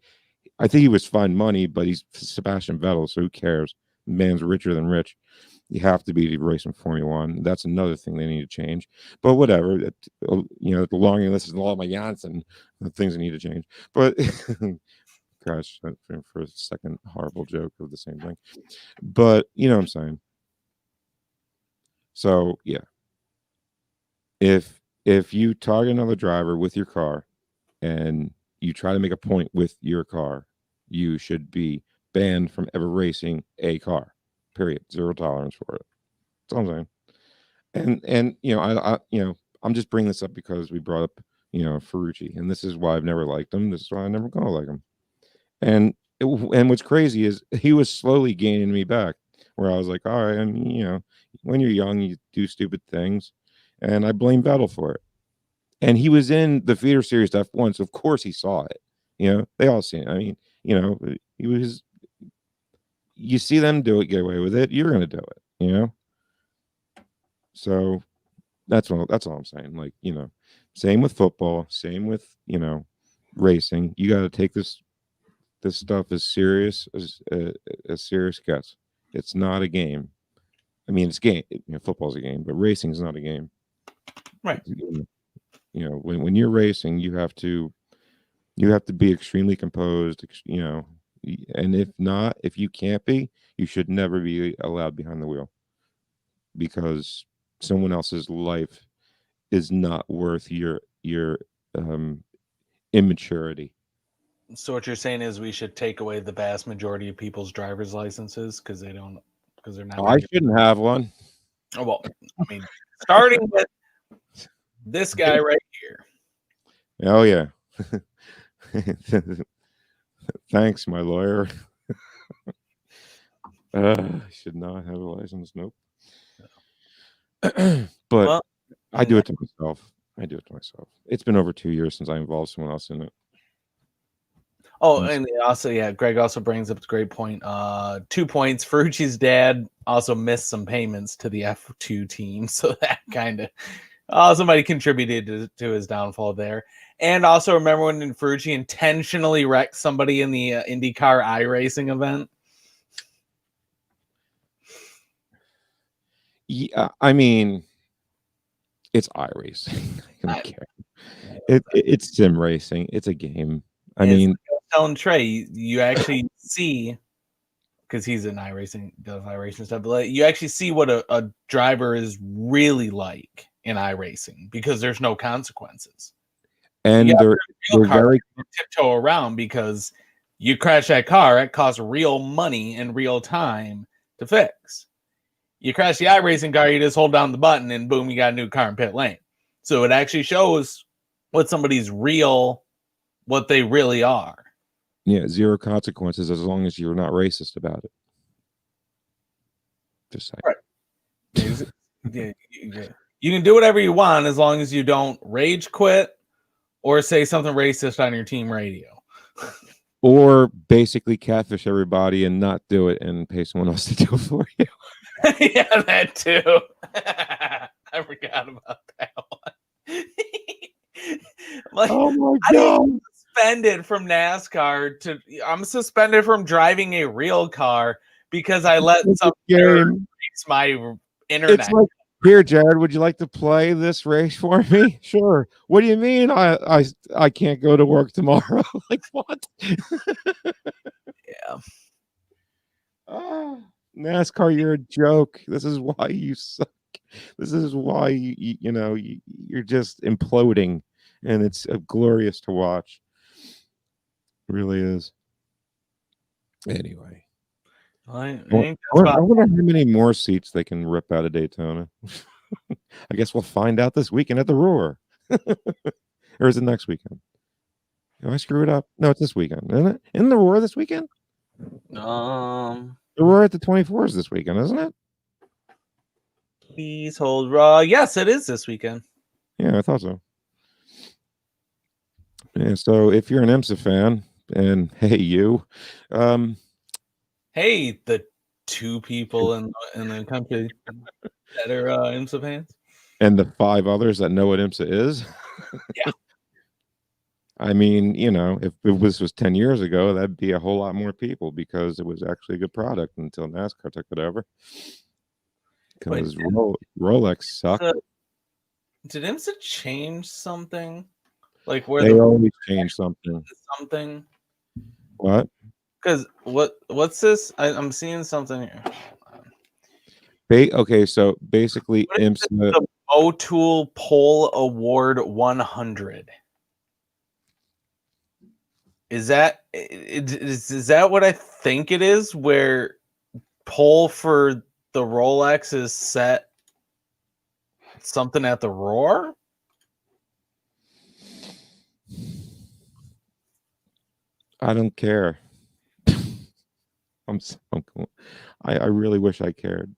I think he was fined money, but he's Sebastian Vettel, so who cares? The man's richer than rich. You have to be to race in Formula One. That's another thing they need to change. But whatever. The longer list is a lot of my Janssen, the things that need to change. But gosh, for a second, horrible joke of the same thing. But you know what I'm saying. So yeah, if you target another driver with your car and you try to make a point with your car, you should be banned from ever racing a car. Period. Zero tolerance for it. That's all I'm saying. And I'm just bringing this up because we brought up Ferrucci, and this is why I've never liked him. This is why I'm never gonna like him. And what's crazy is he was slowly gaining me back, where I was like, all right, and when you're young, you do stupid things, and I blame Vettel for it. And he was in the feeder series F1, so of course he saw it. They all see it. I mean, he was. You see them do it, get away with it. You're gonna do it. So that's all I'm saying. Like, same with football, same with racing. You got to take this stuff as serious as serious gets. It's not a game. I mean, it's game. Football's a game, but racing is not a game. Right. When you're racing, you have to be extremely composed. And if you can't be, you should never be allowed behind the wheel, because someone else's life is not worth your immaturity. So what you're saying is we should take away the vast majority of people's driver's licenses because they're not. I shouldn't have one. Oh, well, I mean, starting with this guy right here. Oh yeah. Thanks, my lawyer. I should not have a license. Nope. But I do it to myself. It's been over 2 years since I involved someone else in it. Oh, and also, Greg also brings up a great point. 2 points. Ferrucci's dad also missed some payments to the F2 team, so that kind of somebody contributed to his downfall there. And also, remember when Ferrucci intentionally wrecked somebody in the IndyCar iRacing event? Yeah, I mean, it's iRacing. I don't care. It's sim racing. It's a game. I mean, like I was telling Trey, you actually see, because he's in iRacing, does iRacing stuff, but you actually see what a driver is really like in iRacing because there's no consequences. And they're very tiptoe around because you crash that car, it costs real money and real time to fix. You crash the iRacing car, you just hold down the button and boom, you got a new car in pit lane. So it actually shows what somebody's what they really are. Yeah, zero consequences as long as you're not racist about it. Just saying. Right. You can do whatever you want as long as you don't rage quit or say something racist on your team radio. Or basically catfish everybody and not do it and pay someone else to do it for you. Yeah, that too. I forgot about that one. Oh my God. I'm suspended from NASCAR I'm suspended from driving a real car because I let some game fix my internet. It's like, here, Jared, would you like to play this race for me? Sure. What do you mean I can't go to work tomorrow? Like, what? Yeah. NASCAR, you're a joke. This is why you suck. This is why you're just imploding, and it's glorious to watch. It really is. Anyway, I wonder how many more seats they can rip out of Daytona. I guess we'll find out this weekend at the Roar. Or is it next weekend? Did I screw it up? No, it's this weekend, isn't it? Isn't the Roar this weekend? The Roar at the 24th this weekend, isn't it? Please hold. Yes, it is this weekend. Yeah, I thought so. Yeah, so if you're an IMSA fan, and hey, you, hey, the two people in the country that are IMSA fans, and the 5 others that know what IMSA is. Yeah. I mean, if this was 10 years ago, that'd be a whole lot more people because it was actually a good product until NASCAR took it over. Because Rolex sucked. Did IMSA change something? Like where they always change something. Something. What? Because what's this? I'm seeing something here. Okay, so basically, IMSA the O'Toole Pole Award 100. Is that what I think it is? Where poll for the Rolex is set something at the Roar? I don't care. I really wish I cared.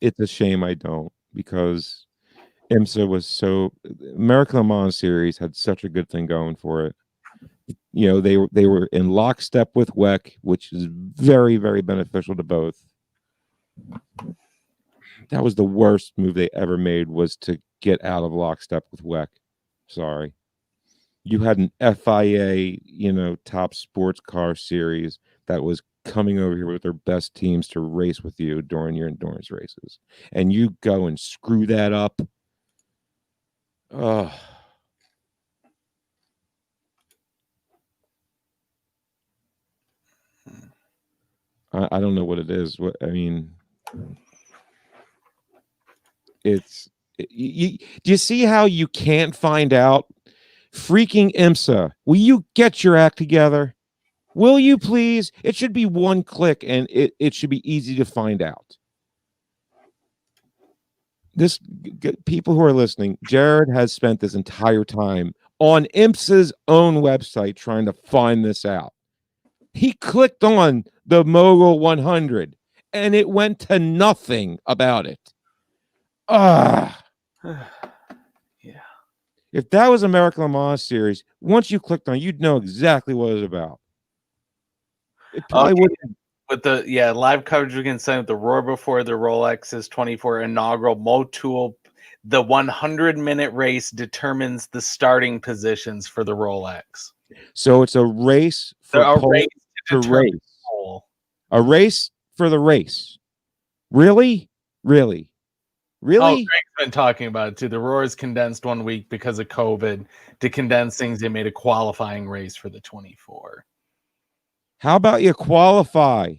It's a shame I don't, because IMSA was so American Le Mans series had such a good thing going for it. You know, they were in lockstep with WEC, which is very, very beneficial to both. That was the worst move they ever made, was to get out of lockstep with WEC. Sorry. You had an FIA, top sports car series that was coming over here with their best teams to race with you during your endurance races. And you go and screw that up. Oh. I don't know what it is. Do you see how you can't find out? Freaking IMSA, will you get your act together? Will you please? It should be one click and it should be easy to find out. People who are listening, Jared has spent this entire time on IMSA's own website trying to find this out. He clicked on the Mogul 100 and it went to nothing about it. Yeah. If that was American Le Mans series, once you clicked on it, you'd know exactly what it was about. It probably wouldn't. With the live coverage we can send with the Roar before the Rolex's 24 inaugural Motul, the 100-minute race determines the starting positions for the Rolex. So it's a race for a race to race. A race for the race. Really? Oh, Greg's been talking about it too. The Roar is condensed 1 week because of COVID. To condense things, they made a qualifying race for the 24. How about you qualify?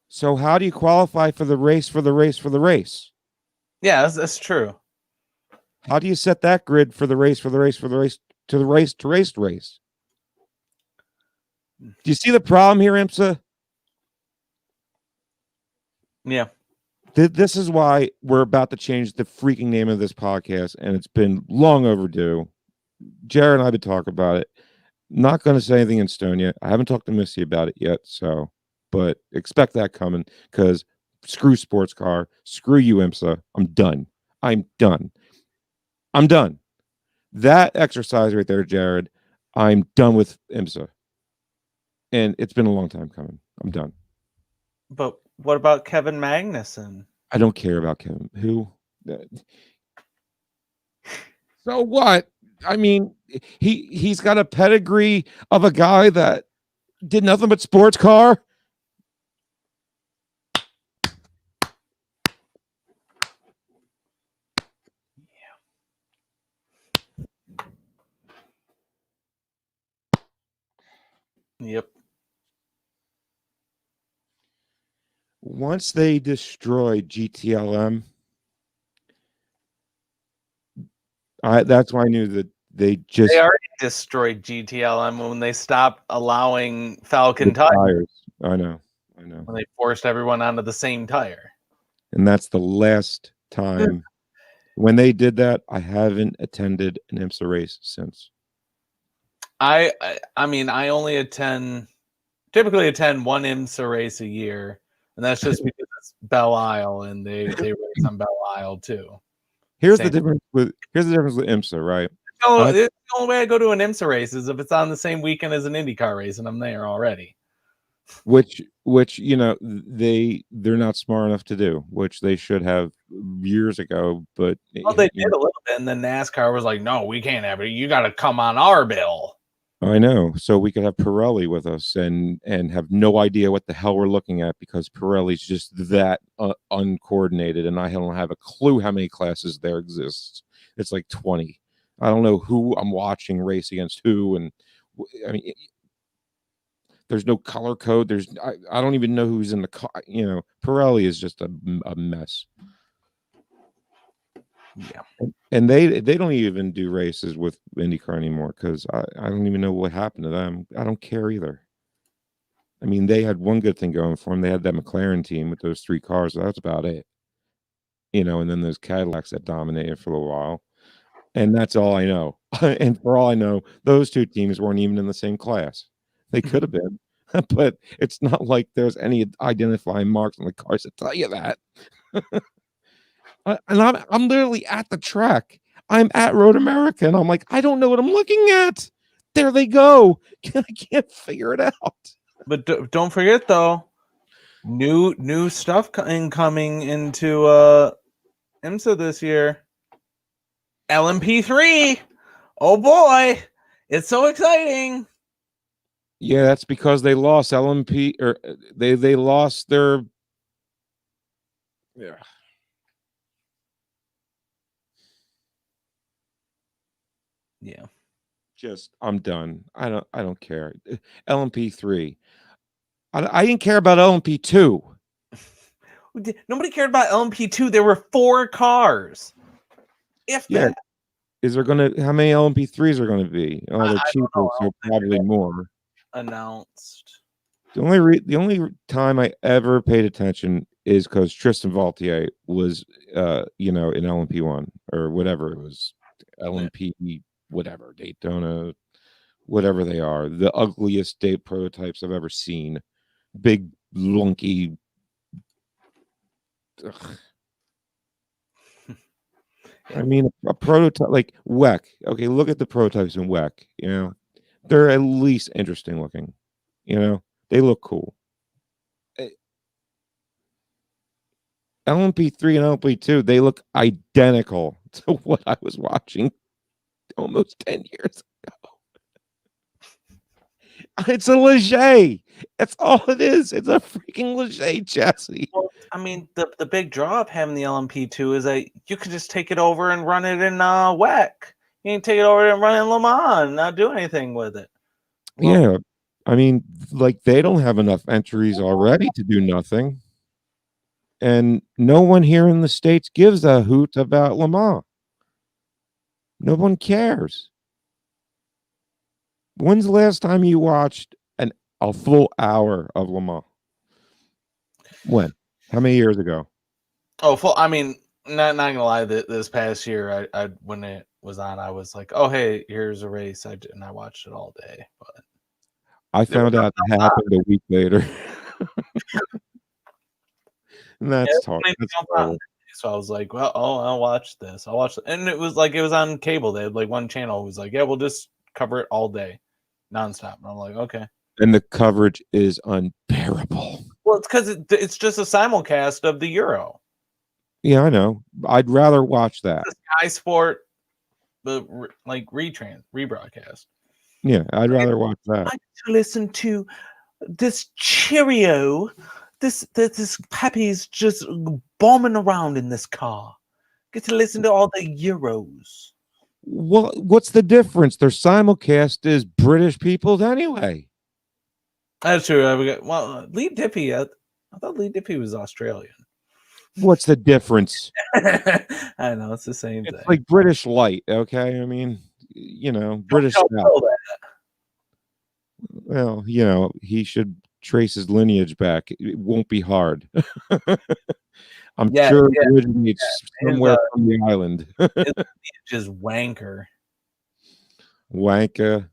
So how do you qualify for the race for the race for the race? Yeah, that's true. How do you set that grid for the race for the race for the race to the race to race to race? Do you see the problem here, IMSA? Yeah. This is why we're about to change the freaking name of this podcast, and it's been long overdue. Jared and I have been talking about it. Not going to say anything in stone yet. I haven't talked to Missy about it yet, but expect that coming, because screw sports car, screw you, IMSA. I'm done. That exercise right there, Jared, I'm done with IMSA. And it's been a long time coming. I'm done. But what about Kevin Magnussen? I don't care about Kevin. Who? So what? I mean, he's got a pedigree of a guy that did nothing but sports car. Yep. Once they destroyed GTLM, that's why I knew that they already destroyed GTLM when they stopped allowing Falcon tires. I know. When they forced everyone onto the same tire. And that's the last time. When they did that, I haven't attended an IMSA race since. I mean, I typically attend one IMSA race a year, and that's just because it's Belle Isle, and they race on Belle Isle too. Here's the difference with IMSA, right? The only way I go to an IMSA race is if it's on the same weekend as an IndyCar race, and I'm there already. Which they're not smart enough to do, which they should have years ago. But they did a little bit, and then NASCAR was like, "No, we can't have it. You got to come on our bill." I know, so we could have Pirelli with us and have no idea what the hell we're looking at, because Pirelli's just that uncoordinated, and I don't have a clue how many classes there exists. It's like 20. I don't know who I'm watching race against who, and I mean, there's no color code. I don't even know who's in the car. Pirelli is just a mess. Yeah, and they don't even do races with IndyCar anymore, because I don't even know what happened to them. I don't care either. I mean, they had one good thing going for them. They had that McLaren team with those 3 cars. So that's about it. And then those Cadillacs that dominated for a while. And that's all I know. And for all I know, those 2 teams weren't even in the same class. They could have been, but it's not like there's any identifying marks on the cars that tell you that. And I'm literally at the track. I'm at Road America, and I'm like, I don't know what I'm looking at. There they go. I can't figure it out. But don't forget though, new stuff coming into IMSA this year. LMP3. Oh boy, it's so exciting. Yeah, that's because they lost LMP, or they lost their. Yeah. Yeah. Just I'm done. I don't care. LMP3. I didn't care about LMP2. Nobody cared about LMP2. There were 4 cars. If Yeah. that. Is there gonna how many LMP3s are gonna be? Oh, they're cheaper, so probably more. Announced. The only time I ever paid attention is because Tristan Vautier was in LMP1 or whatever it was. LMP whatever, Daytona, whatever they are. The ugliest date prototypes I've ever seen. Big lunky. Ugh. I mean, a prototype like WEC. Okay, look at the prototypes in WEC. They're at least interesting looking. They look cool. LMP3 and LMP2, they look identical to what I was watching almost 10 years ago. It's a Leger. That's all it is. It's a freaking Leger chassis. Well, I mean, the big draw of having the LMP2 is that you could just take it over and run it in WEC. You can take it over and run it in Le Mans and not do anything with it. Well, yeah. I mean, like, they don't have enough entries already to do nothing. And no one here in the States gives a hoot about Le Mans. No one cares. When's the last time you watched a full hour of Le Mans? When? How many years ago? Oh, I mean, not gonna lie. This past year, I when it was on, I was like, oh hey, here's a race. And I watched it all day. But I found out it happened a week later. And that's hard. So I was like, well, I'll watch this. I'll watch it. And it was on cable. They had like one channel. It was like, yeah, we'll just cover it all day, nonstop. And I'm like, okay. And the coverage is unbearable. Well, it's because it's just a simulcast of the Euro. Yeah, I know. I'd rather watch that. The Sky Sport, the like rebroadcast. Yeah, I'd rather watch that. I get to listen to this Cheerio. This Peppy's just bombing around in this car. Get to listen to all the Euros. Well, what's the difference? Their simulcast is British people anyway. That's true. Well, Lee Dippy. I thought Lee Dippy was Australian. What's the difference? I know it's the same thing. It's like British Light, okay? I mean, British stuff. Well, he should trace his lineage back. It won't be hard. I'm sure it originates somewhere from the island. It's just wanker. Wanka.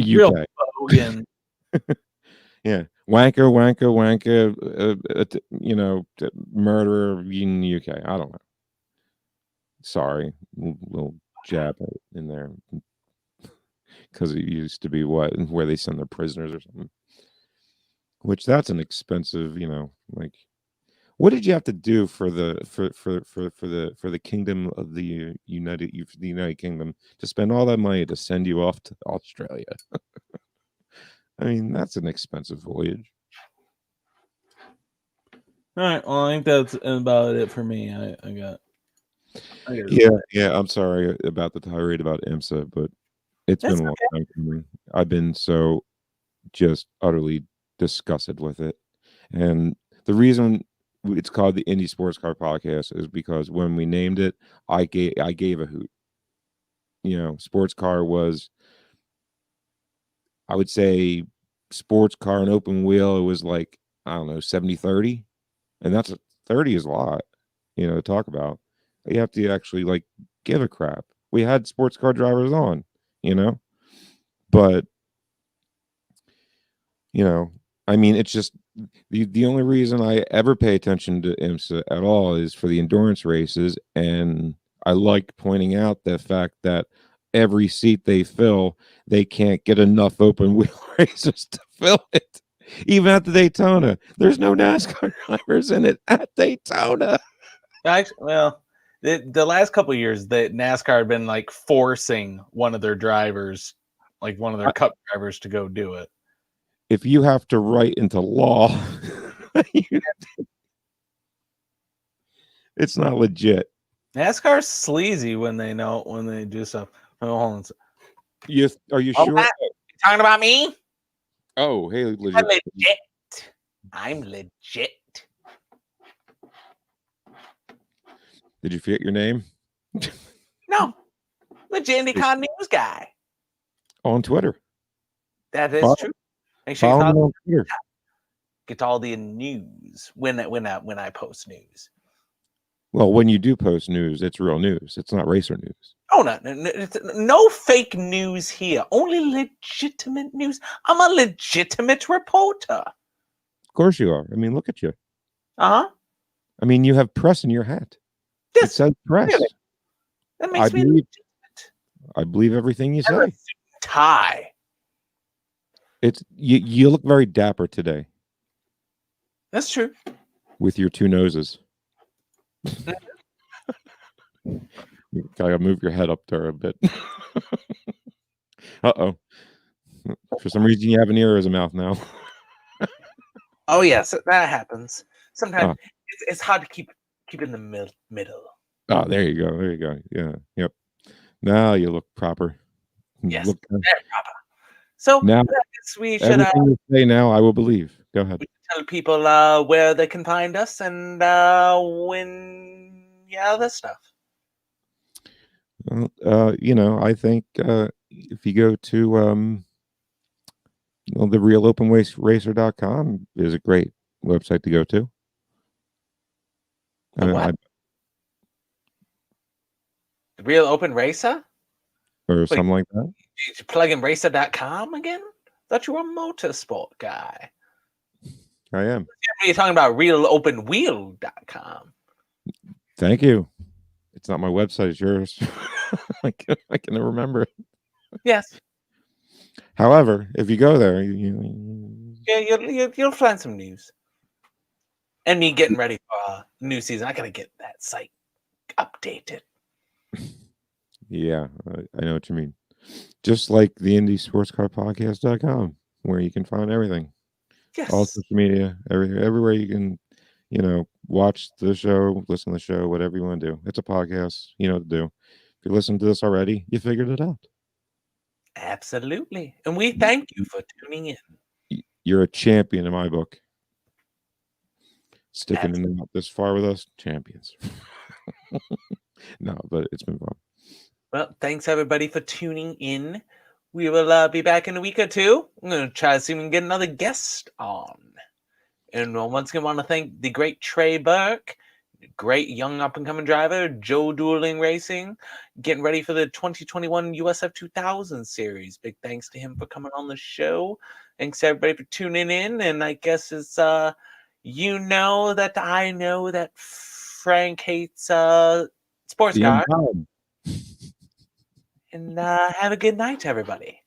UK. Yeah. Wanker, murderer in the UK. I don't know. Sorry. We'll jab it in there. Because it used to be where they send their prisoners or something. Which that's an expensive, like, what did you have to do for the kingdom of the United Kingdom to spend all that money to send you off to Australia? I mean, that's an expensive voyage. All right. Well, I think that's about it for me. I got Yeah. I'm sorry about the tirade about IMSA, but it's been a long time coming. I've been so just utterly disgusted with it. And the reason it's called the Indy Sports Car Podcast is because when we named it, I gave a hoot. Sports car was, I would say sports car and open wheel, it was like, I don't know, 70-30. And 30 is a lot, to talk about. You have to actually like give a crap. We had sports car drivers on, but I mean, it's just the only reason I ever pay attention to IMSA at all is for the endurance races, and I like pointing out the fact that every seat they fill, they can't get enough open wheel races to fill it. Even at the Daytona, there's no NASCAR drivers in it at Daytona. Actually, well, the last couple of years, the NASCAR had been like forcing one of their drivers, like one of their cup drivers, to go do it. If you have to write into law, it's not legit. NASCAR's sleazy when they do stuff. Oh, hold on. Are you sure? Matt, you talking about me? Oh, hey, legit. I'm legit. I'm legit. Did you forget your name? No, legit IndyCar news guy. On Twitter. That is true. Make sure you Follow me follow on Twitter. Get all the news when I post news. Well, when you do post news, it's real news. It's not racer news. Oh no fake news here. Only legitimate news. I'm a legitimate reporter. Of course you are. I mean, look at you. Uh-huh. I mean, you have press in your hat. Yes, it says press. really. That makes me legitimate. I believe everything you say. Tie. It's you look very dapper today. That's true. With your two noses. You gotta move your head up there a bit. Uh-oh. For some reason you have an ear as a mouth now. Oh yes, that happens. Sometimes it's hard to keep in the middle. Oh, there you go. There you go. Yeah. Yep. Now you look proper. Yes, look very proper. So now, I guess we should everything you say now, I will believe. Go ahead. We tell people where they can find us and this stuff. Well, I think if you go to the realopenracer.com is a great website to go to. The Real Open Racer? Or something like that. Did you plug in racer.com again? Thought you were a motorsport guy. I am. You're talking about realopenwheel.com. Thank you. It's not my website, it's yours. I can never remember it. Yes. However, if you go there, you'll find some news. And me getting ready for new season. I gotta get that site updated. Yeah, I know what you mean. Just like the Indy Sportscarpodcast.com, where you can find everything. Yes. All social media, everywhere you can, watch the show, listen to the show, whatever you want to do. It's a podcast. You know what to do. If you listened to this already, you figured it out. Absolutely. And we thank you for tuning in. You're a champion in my book. Sticking in out this far with us, champions. No, but it's been fun. Well, thanks everybody for tuning in. We will be back in a week or two. I'm going to try to see if we can get another guest on. And once again, I want to thank the great Trey Burke, great young up-and-coming driver, Joe Dueling Racing, getting ready for the 2021 USF 2000 series. Big thanks to him for coming on the show. Thanks everybody for tuning in. And I guess it's, that I know that Frank hates sports cars. And have a good night, everybody.